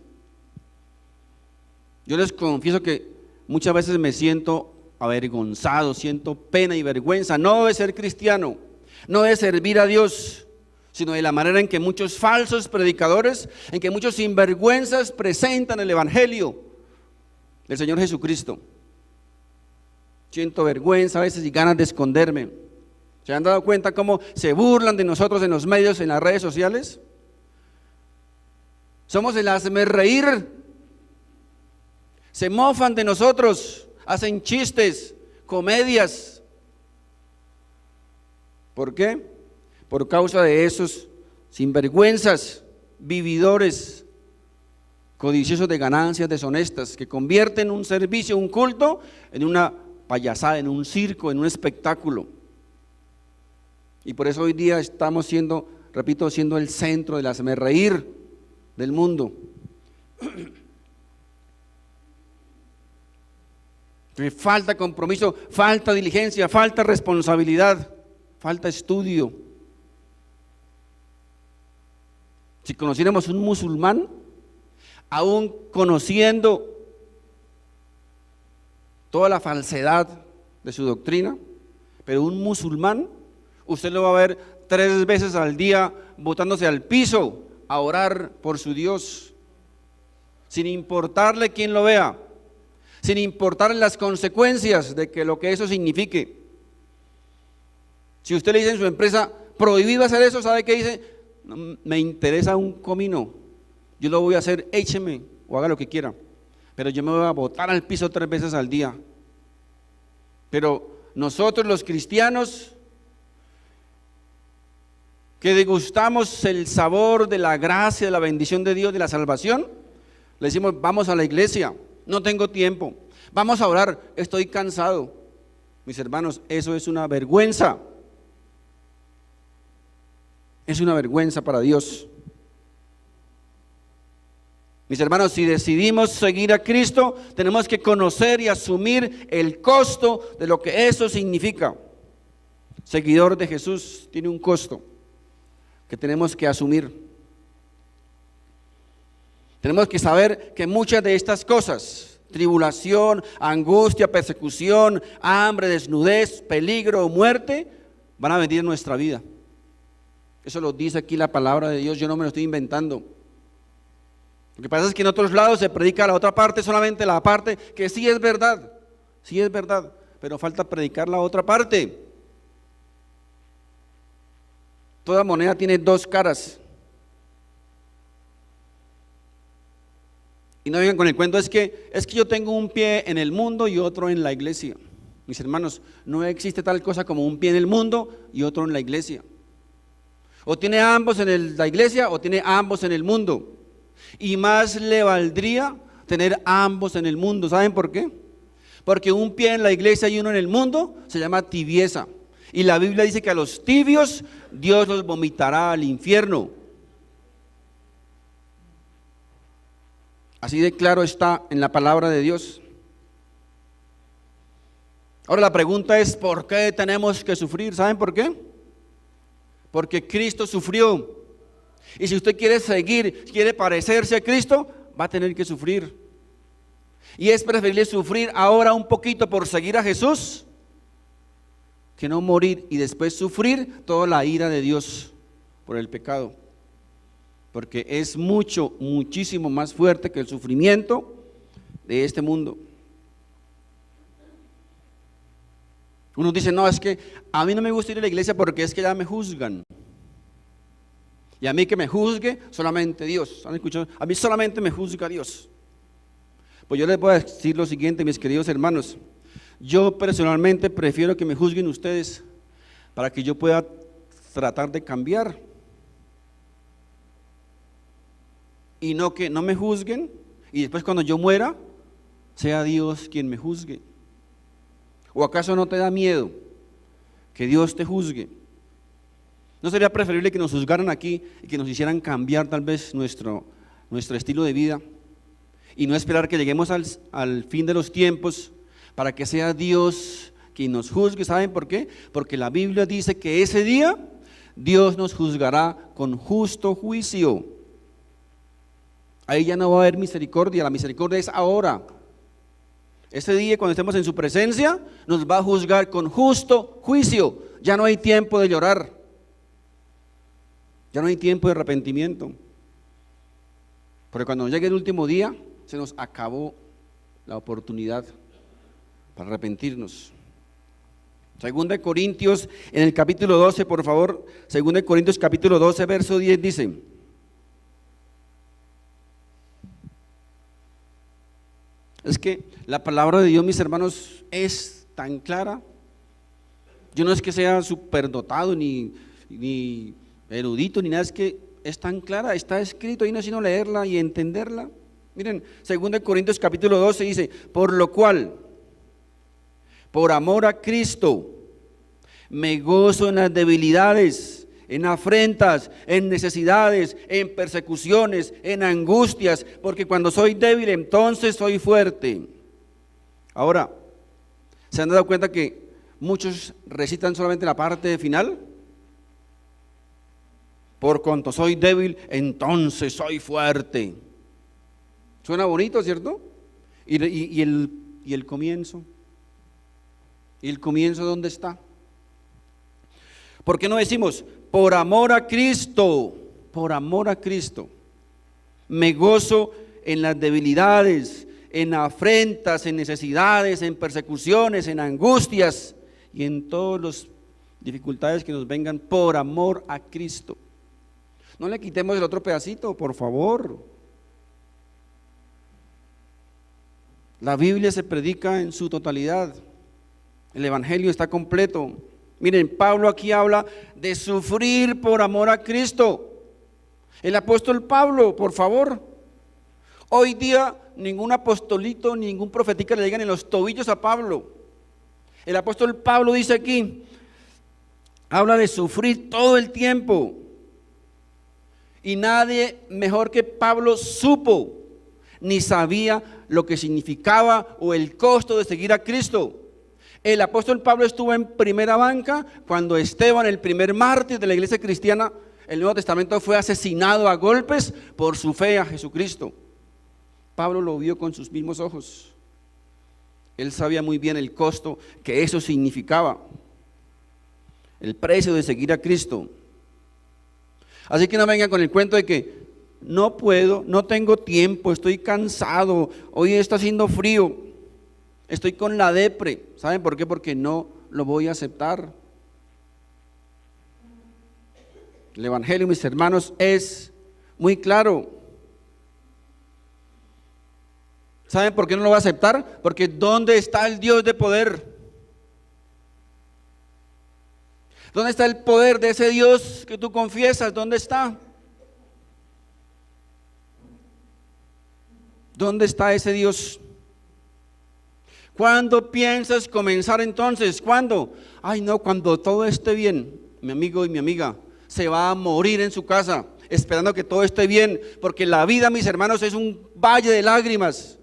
Yo les confieso que muchas veces me siento avergonzado, siento pena y vergüenza, no de ser cristiano, no de servir a Dios, sino de la manera en que muchos falsos predicadores, en que muchos sinvergüenzas presentan el Evangelio del Señor Jesucristo. Siento vergüenza a veces y ganas de esconderme. ¿Se han dado cuenta cómo se burlan de nosotros en los medios, en las redes sociales? Somos el hazmerreír. Se mofan de nosotros, hacen chistes, comedias. ¿Por qué? Por causa de esos sinvergüenzas, vividores, codiciosos de ganancias deshonestas, que convierten un servicio, un culto, en una payasada, en un circo, en un espectáculo. Y por eso hoy día estamos siendo, repito, siendo el centro del hazmerreír del mundo. Falta compromiso, falta diligencia, falta responsabilidad, falta estudio. Si conociéramos un musulmán, aún conociendo toda la falsedad de su doctrina, pero un musulmán, usted lo va a ver 3 veces al día botándose al piso a orar por su Dios, sin importarle quién lo vea, sin importarle las consecuencias de que lo que eso signifique. Si usted le dice en su empresa, prohibido hacer eso, ¿sabe qué dice? No me interesa un comino, yo lo voy a hacer, écheme o haga lo que quiera, pero yo me voy a botar al piso 3 veces al día. Pero nosotros los cristianos, que degustamos el sabor de la gracia, de la bendición de Dios, de la salvación, le decimos, vamos a la iglesia, no tengo tiempo, vamos a orar, estoy cansado. Mis hermanos, eso es una vergüenza. Es una vergüenza para Dios. Mis hermanos, si decidimos seguir a Cristo, tenemos que conocer y asumir el costo de lo que eso significa. Seguidor de Jesús tiene un costo que tenemos que asumir. Tenemos que saber que muchas de estas cosas, tribulación, angustia, persecución, hambre, desnudez, peligro o muerte, van a venir en nuestra vida. Eso lo dice aquí la palabra de Dios, yo no me lo estoy inventando. Lo que pasa es que en otros lados se predica la otra parte, solamente la parte que sí es verdad, pero falta predicar la otra parte. Toda moneda tiene 2 caras. Y no vengan con el cuento, es que yo tengo un pie en el mundo y otro en la iglesia. Mis hermanos, no existe tal cosa como un pie en el mundo y otro en la iglesia. O tiene ambos en la iglesia o tiene ambos en el mundo. Y más le valdría tener ambos en el mundo. ¿Saben por qué? Porque un pie en la iglesia y uno en el mundo se llama tibieza. Y la Biblia dice que a los tibios Dios los vomitará al infierno. Así de claro está en la palabra de Dios. Ahora la pregunta es, ¿por qué tenemos que sufrir? ¿Saben por qué? Porque Cristo sufrió. Y si usted quiere seguir, quiere parecerse a Cristo, va a tener que sufrir. Y es preferible sufrir ahora un poquito por seguir a Jesús, que no morir y después sufrir toda la ira de Dios por el pecado. Porque es muchísimo más fuerte que el sufrimiento de este mundo. Uno dice, no, es que a mí no me gusta ir a la iglesia porque es que ya me juzgan. Y a mí que me juzgue solamente Dios. ¿Han escuchado? A mí solamente me juzga Dios. Pues yo les voy a decir lo siguiente, mis queridos hermanos. Yo personalmente prefiero que me juzguen ustedes para que yo pueda tratar de cambiar. Y no que no me juzguen y después cuando yo muera sea Dios quien me juzgue. ¿O acaso no te da miedo que Dios te juzgue? ¿No sería preferible que nos juzgaran aquí y que nos hicieran cambiar tal vez nuestro estilo de vida y no esperar que lleguemos al fin de los tiempos para que sea Dios quien nos juzgue? ¿Saben por qué? Porque la Biblia dice que ese día Dios nos juzgará con justo juicio. Ahí ya no va a haber misericordia, la misericordia es ahora. Ese día cuando estemos en su presencia nos va a juzgar con justo juicio. Ya no hay tiempo de llorar, ya no hay tiempo de arrepentimiento, porque cuando llegue el último día se nos acabó la oportunidad para arrepentirnos. Segunda de Corintios en el capítulo 12, por favor, Segunda de Corintios capítulo 12 verso 10 dice: es que la palabra de Dios, mis hermanos, es tan clara. Yo no es que sea superdotado ni erudito ni nada, es que es tan clara, está escrito ahí, no es sino leerla y entenderla. Miren, 2 Corintios capítulo 12 dice: por lo cual, por amor a Cristo, me gozo en las debilidades, en afrentas, en necesidades, en persecuciones, en angustias, porque cuando soy débil, entonces soy fuerte. Ahora, ¿se han dado cuenta que muchos recitan solamente la parte final? Por cuanto soy débil, entonces soy fuerte. Suena bonito, ¿cierto? ¿Y el comienzo? ¿Y el comienzo dónde está? ¿Por qué no decimos, por amor a Cristo, por amor a Cristo, me gozo en las debilidades, en afrentas, en necesidades, en persecuciones, en angustias y en todas las dificultades que nos vengan por amor a Cristo? No le quitemos el otro pedacito, por favor. La Biblia se predica en su totalidad. El Evangelio está completo. Miren, Pablo aquí habla de sufrir por amor a Cristo. El apóstol Pablo, por favor. Hoy día ningún apostolito, ningún profetica le llegan en los tobillos a Pablo. El apóstol Pablo dice aquí, habla de sufrir todo el tiempo. Y nadie mejor que Pablo supo, ni sabía lo que significaba o el costo de seguir a Cristo. El apóstol Pablo estuvo en primera banca cuando Esteban, el primer mártir de la iglesia cristiana, el Nuevo Testamento, fue asesinado a golpes por su fe a Jesucristo. Pablo lo vio con sus mismos ojos. Él sabía muy bien el costo que eso significaba, el precio de seguir a Cristo. Así que no vengan con el cuento de que no puedo, no tengo tiempo, estoy cansado, hoy está haciendo frío, estoy con la depre. ¿Saben por qué? Porque no lo voy a aceptar. El Evangelio, mis hermanos, es muy claro. ¿Saben por qué no lo va a aceptar? Porque ¿dónde está el Dios de poder? ¿Dónde está el poder de ese Dios que tú confiesas? ¿Dónde está? ¿Dónde está ese Dios? ¿Cuándo piensas comenzar entonces? ¿Cuándo? Ay no, cuando todo esté bien. Mi amigo y mi amiga se va a morir en su casa esperando que todo esté bien, porque la vida, mis hermanos, es un valle de lágrimas.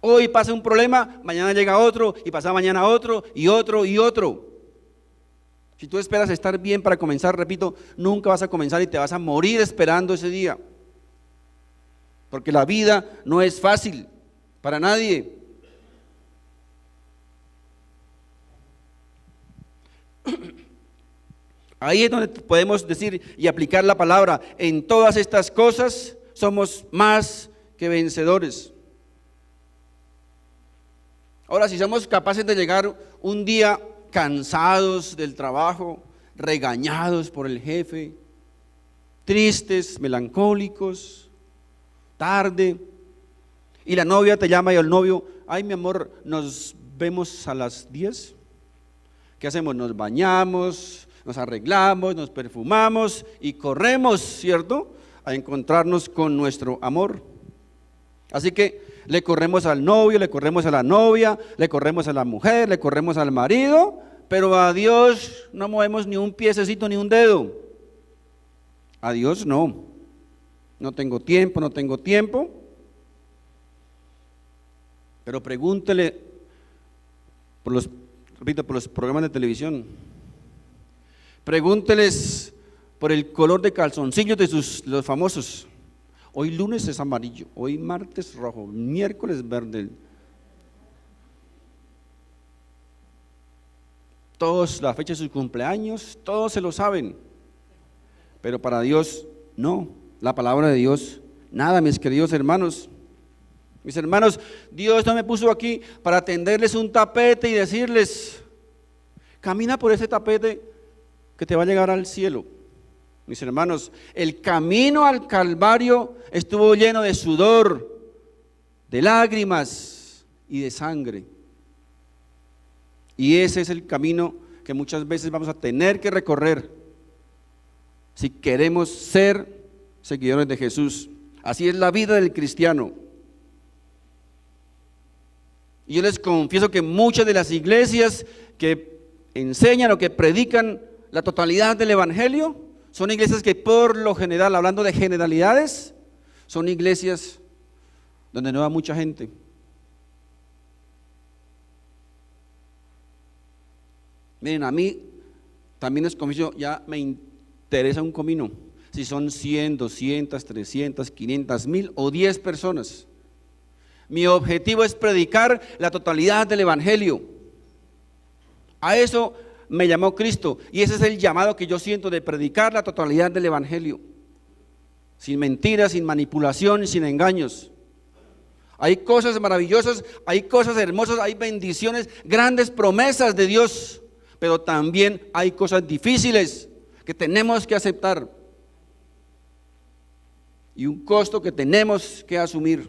Hoy pasa un problema, mañana llega otro, y pasa mañana otro, y otro, y otro. Si tú esperas estar bien para comenzar, repito, nunca vas a comenzar y te vas a morir esperando ese día. Porque la vida no es fácil para nadie. Ahí es donde podemos decir y aplicar la palabra. En todas estas cosas somos más que vencedores. Ahora, si somos capaces de llegar un día cansados del trabajo, regañados por el jefe, tristes, melancólicos, tarde, y la novia te llama y el novio, ay mi amor, nos vemos a las 10. ¿Qué hacemos? Nos bañamos, nos arreglamos, nos perfumamos y corremos, ¿cierto?, a encontrarnos con nuestro amor. Así que le corremos al novio, le corremos a la novia, le corremos a la mujer, le corremos al marido, pero a Dios no movemos ni un piececito ni un dedo. A Dios no. No tengo tiempo, no tengo tiempo. Pero pregúntele por los programas de televisión. Pregúnteles por el color de calzoncillos de los famosos. Hoy lunes es amarillo, hoy martes rojo, miércoles verde. Todos la fecha de sus cumpleaños, todos se lo saben. Pero para Dios no, la palabra de Dios nada, mis queridos hermanos. Mis hermanos, Dios no me puso aquí para tenderles un tapete y decirles, camina por ese tapete que te va a llegar al cielo. Mis hermanos, el camino al Calvario estuvo lleno de sudor, de lágrimas y de sangre. Y ese es el camino que muchas veces vamos a tener que recorrer si queremos ser seguidores de Jesús. Así es la vida del cristiano. Y yo les confieso que muchas de las iglesias que enseñan o que predican la totalidad del Evangelio son iglesias que por lo general, hablando de generalidades, son iglesias donde no va mucha gente. Miren, a mí también les confieso, ya me Teresa un comino, si son 100, 200, 300, 500, 1000 o 10 personas. Mi objetivo es predicar la totalidad del Evangelio. A eso me llamó Cristo y ese es el llamado que yo siento, de predicar la totalidad del Evangelio. Sin mentiras, sin manipulación, sin engaños. Hay cosas maravillosas, hay cosas hermosas, hay bendiciones, grandes promesas de Dios, pero también hay cosas difíciles que tenemos que aceptar y un costo que tenemos que asumir.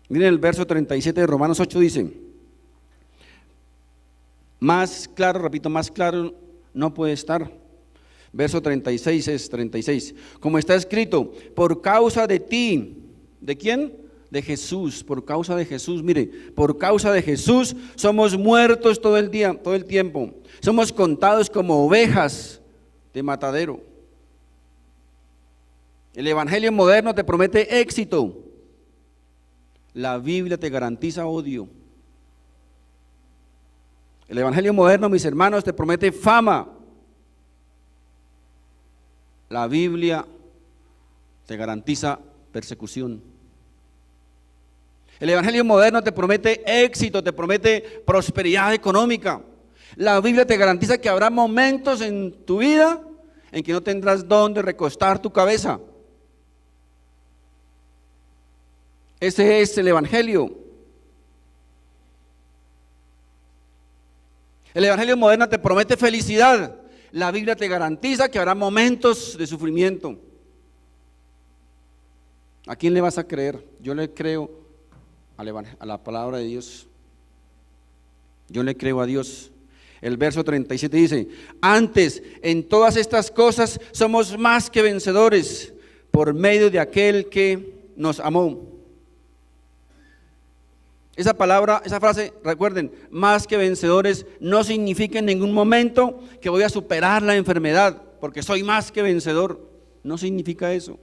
Miren el verso 37 de Romanos 8 dice, más claro, repito, más claro no puede estar. Verso 36 es 36, como está escrito, por causa de ti. ¿De quién? De Jesús, por causa de Jesús. Mire, por causa de Jesús somos muertos todo el día, todo el tiempo. Somos contados como ovejas de matadero. El evangelio moderno te promete éxito. La Biblia te garantiza odio. El evangelio moderno, mis hermanos, te promete fama. La Biblia te garantiza persecución. El evangelio moderno te promete éxito, te promete prosperidad económica. La Biblia te garantiza que habrá momentos en tu vida en que no tendrás dónde recostar tu cabeza. Ese es el evangelio. El evangelio moderno te promete felicidad. La Biblia te garantiza que habrá momentos de sufrimiento. ¿A quién le vas a creer? Yo le creo a la palabra de Dios. Yo le creo a Dios. El verso 37 dice, antes en todas estas cosas somos más que vencedores por medio de aquel que nos amó. Esa palabra, esa frase, recuerden, más que vencedores, no significa en ningún momento que voy a superar la enfermedad, porque soy más que vencedor. No significa eso.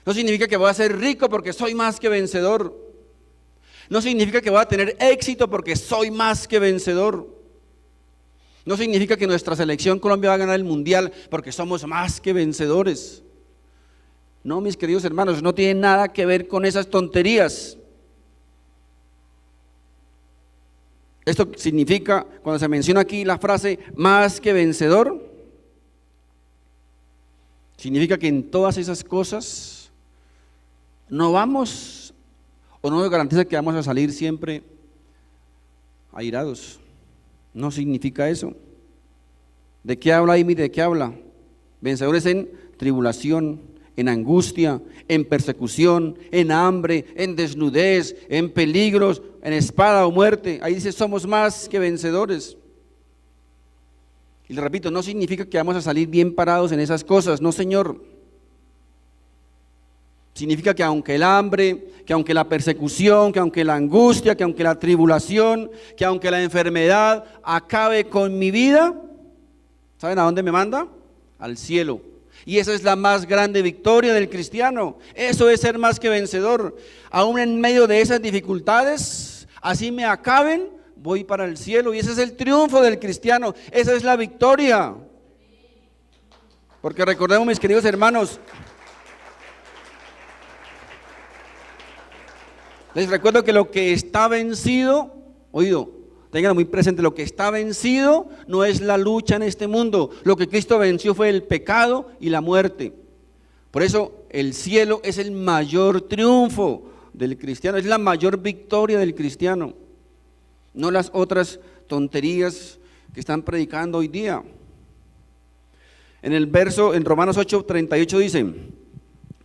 No significa que voy a ser rico porque soy más que vencedor. No significa que voy a tener éxito porque soy más que vencedor. No significa que nuestra selección Colombia va a ganar el mundial porque somos más que vencedores. No, mis queridos hermanos, no tiene nada que ver con esas tonterías. Esto significa, cuando se menciona aquí la frase más que vencedor, significa que en todas esas cosas no vamos, o no nos garantiza que vamos a salir siempre airados. No significa eso. ¿De qué habla Amy? ¿De qué habla? Vencedores en tribulación, en angustia, en persecución, en hambre, en desnudez, en peligros, en espada o muerte. Ahí dice, somos más que vencedores. Y le repito, no significa que vamos a salir bien parados en esas cosas, no, señor. Significa que aunque el hambre, que aunque la persecución, que aunque la angustia, que aunque la tribulación, que aunque la enfermedad acabe con mi vida, ¿saben a dónde me manda? Al cielo. Y esa es la más grande victoria del cristiano. Eso es ser más que vencedor. Aún en medio de esas dificultades, así me acaben, voy para el cielo. Y ese es el triunfo del cristiano. Esa es la victoria. Porque recordemos, mis queridos hermanos, les recuerdo que lo que está vencido, oído, tengan muy presente, lo que está vencido no es la lucha en este mundo. Lo que Cristo venció fue el pecado y la muerte. Por eso el cielo es el mayor triunfo del cristiano, es la mayor victoria del cristiano, no las otras tonterías que están predicando hoy día. En el verso, en Romanos 8:38 dice,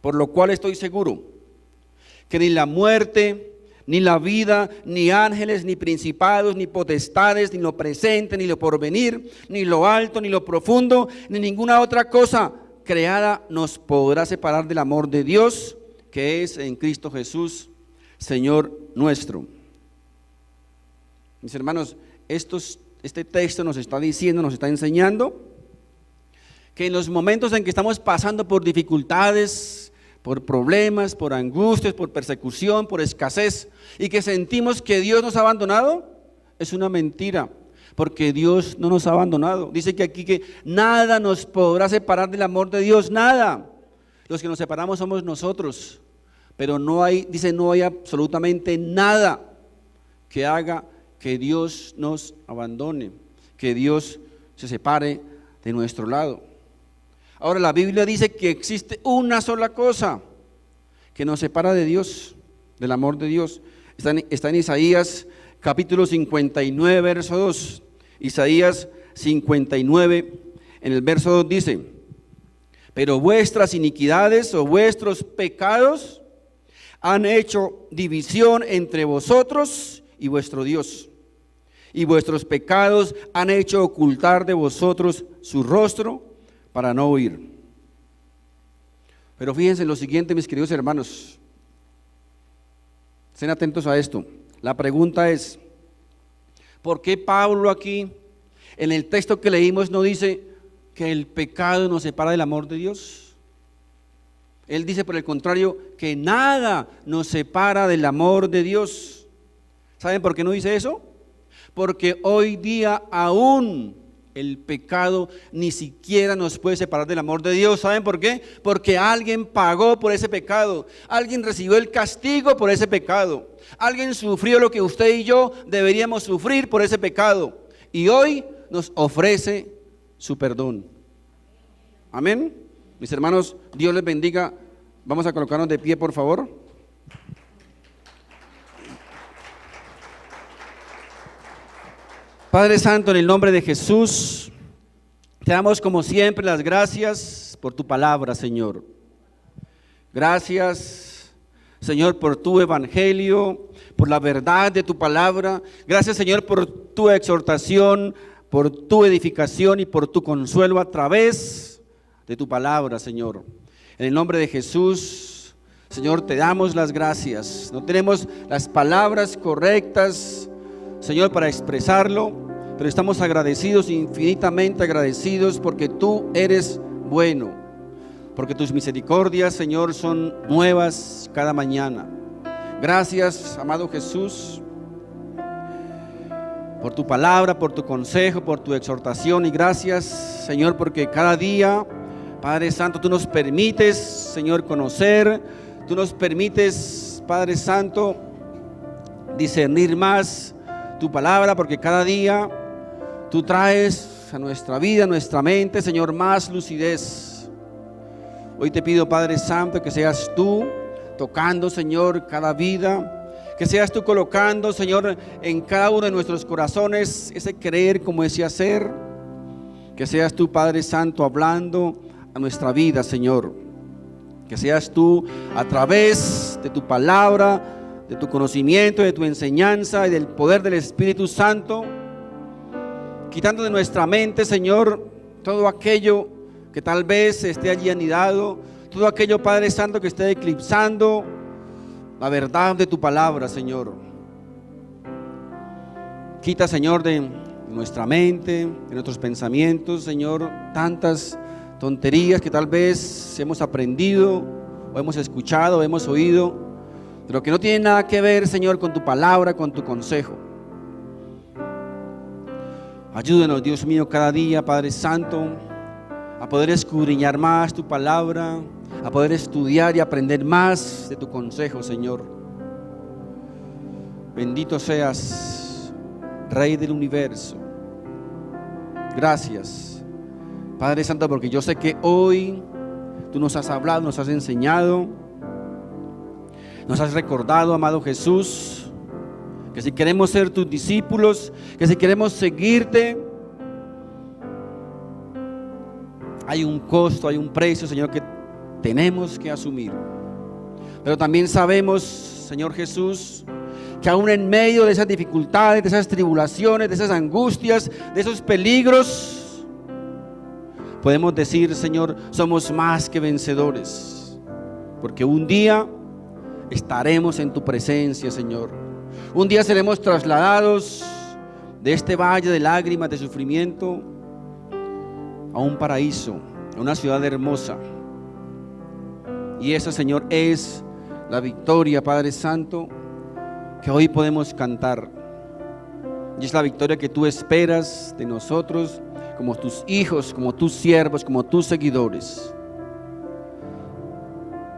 por lo cual estoy seguro que ni la muerte, ni la vida, ni ángeles, ni principados, ni potestades, ni lo presente, ni lo porvenir, ni lo alto, ni lo profundo, ni ninguna otra cosa creada nos podrá separar del amor de Dios, que es en Cristo Jesús, Señor nuestro. Mis hermanos, este texto nos está diciendo, nos está enseñando que en los momentos en que estamos pasando por dificultades, por problemas, por angustias, por persecución, por escasez, y que sentimos que Dios nos ha abandonado, es una mentira, porque Dios no nos ha abandonado. Dice que aquí que nada nos podrá separar del amor de Dios, nada. Los que nos separamos somos nosotros, pero no hay, dice, no hay absolutamente nada que haga que Dios nos abandone, que Dios se separe de nuestro lado. Ahora la Biblia dice que existe una sola cosa que nos separa de Dios, del amor de Dios. Está en Isaías capítulo 59, verso 2. Isaías 59, en el verso 2 dice: pero vuestras iniquidades o vuestros pecados han hecho división entre vosotros y vuestro Dios, y vuestros pecados han hecho ocultar de vosotros su rostro para no oír. Pero fíjense en lo siguiente, mis queridos hermanos, estén atentos a esto. La pregunta es, ¿por qué Pablo aquí, en el texto que leímos, no dice que el pecado nos separa del amor de Dios? Él dice, por el contrario, que nada nos separa del amor de Dios. ¿Saben por qué no dice eso? Porque hoy día aún el pecado ni siquiera nos puede separar del amor de Dios. ¿Saben por qué? Porque alguien pagó por ese pecado, alguien recibió el castigo por ese pecado, alguien sufrió lo que usted y yo deberíamos sufrir por ese pecado, y hoy nos ofrece su perdón. Amén. Mis hermanos, Dios les bendiga. Vamos a colocarnos de pie, por favor. Padre Santo, en el nombre de Jesús, te damos como siempre las gracias por tu palabra, Señor. Gracias, Señor, por tu evangelio, por la verdad de tu palabra. Gracias, Señor, por tu exhortación, por tu edificación y por tu consuelo a través de tu palabra, Señor. En el nombre de Jesús, Señor, te damos las gracias. No tenemos las palabras correctas, Señor, para expresarlo, pero estamos agradecidos, infinitamente agradecidos, porque tú eres bueno, porque tus misericordias, Señor, son nuevas cada mañana. Gracias, amado Jesús, por tu palabra, por tu consejo, por tu exhortación, y gracias, Señor, porque cada día, Padre Santo, tú nos permites, Señor, conocer, tú nos permites, Padre Santo, discernir más tu palabra, porque cada día tú traes a nuestra vida, a nuestra mente, Señor, más lucidez. Hoy te pido, Padre Santo, que seas tú tocando, Señor, cada vida, que seas tú colocando, Señor, en cada uno de nuestros corazones ese creer como ese hacer, que seas tú, Padre Santo, hablando a nuestra vida, Señor, que seas tú a través de tu palabra, de tu conocimiento, de tu enseñanza y del poder del Espíritu Santo, quitando de nuestra mente, Señor, todo aquello que tal vez esté allí anidado, todo aquello, Padre Santo, que esté eclipsando la verdad de tu palabra, Señor. Quita, Señor, de nuestra mente, de nuestros pensamientos, Señor, tantas tonterías que tal vez hemos aprendido o hemos escuchado o hemos oído, pero que no tienen nada que ver, Señor, con tu palabra, con tu consejo. Ayúdanos, Dios mío, cada día, Padre Santo, a poder escudriñar más tu palabra, a poder estudiar y aprender más de tu consejo, Señor. Bendito seas, Rey del universo. Gracias, Padre Santo, porque yo sé que hoy tú nos has hablado, nos has enseñado, nos has recordado, amado Jesús, que si queremos ser tus discípulos, que si queremos seguirte, hay un costo, hay un precio, Señor, que tenemos que asumir. Pero también sabemos, Señor Jesús, que aún en medio de esas dificultades, de esas tribulaciones, de esas angustias, de esos peligros, podemos decir, Señor, somos más que vencedores, porque un día estaremos en tu presencia, Señor. Un día seremos trasladados de este valle de lágrimas, de sufrimiento, a un paraíso, a una ciudad hermosa. Y esa, Señor, es la victoria, Padre Santo, que hoy podemos cantar. Y es la victoria que tú esperas de nosotros como tus hijos, como tus siervos, como tus seguidores.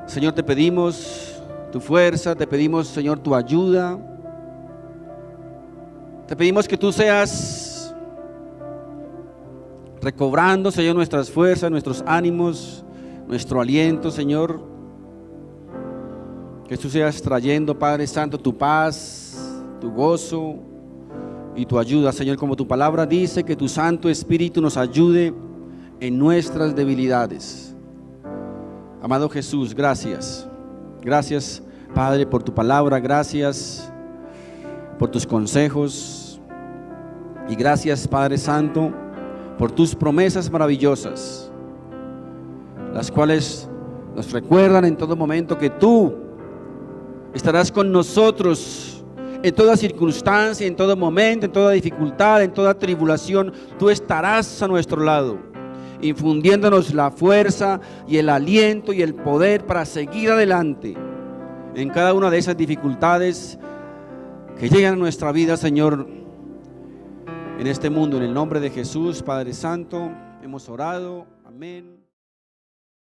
Señor, te pedimos tu fuerza, te pedimos, Señor, tu ayuda. Te pedimos que tú seas recobrando, Señor, nuestras fuerzas, nuestros ánimos, nuestro aliento, Señor. Que tú seas trayendo, Padre Santo, tu paz, tu gozo y tu ayuda, Señor, como tu palabra dice, que tu Santo Espíritu nos ayude en nuestras debilidades. Amado Jesús, gracias. Gracias, Padre, por tu palabra, gracias por tus consejos y gracias, Padre Santo, por tus promesas maravillosas, las cuales nos recuerdan en todo momento que tú estarás con nosotros en toda circunstancia, en todo momento, en toda dificultad, en toda tribulación. Tú estarás a nuestro lado, infundiéndonos la fuerza y el aliento y el poder para seguir adelante en cada una de esas dificultades que llegan a nuestra vida, Señor, en este mundo. En el nombre de Jesús, Padre Santo, hemos orado. Amén.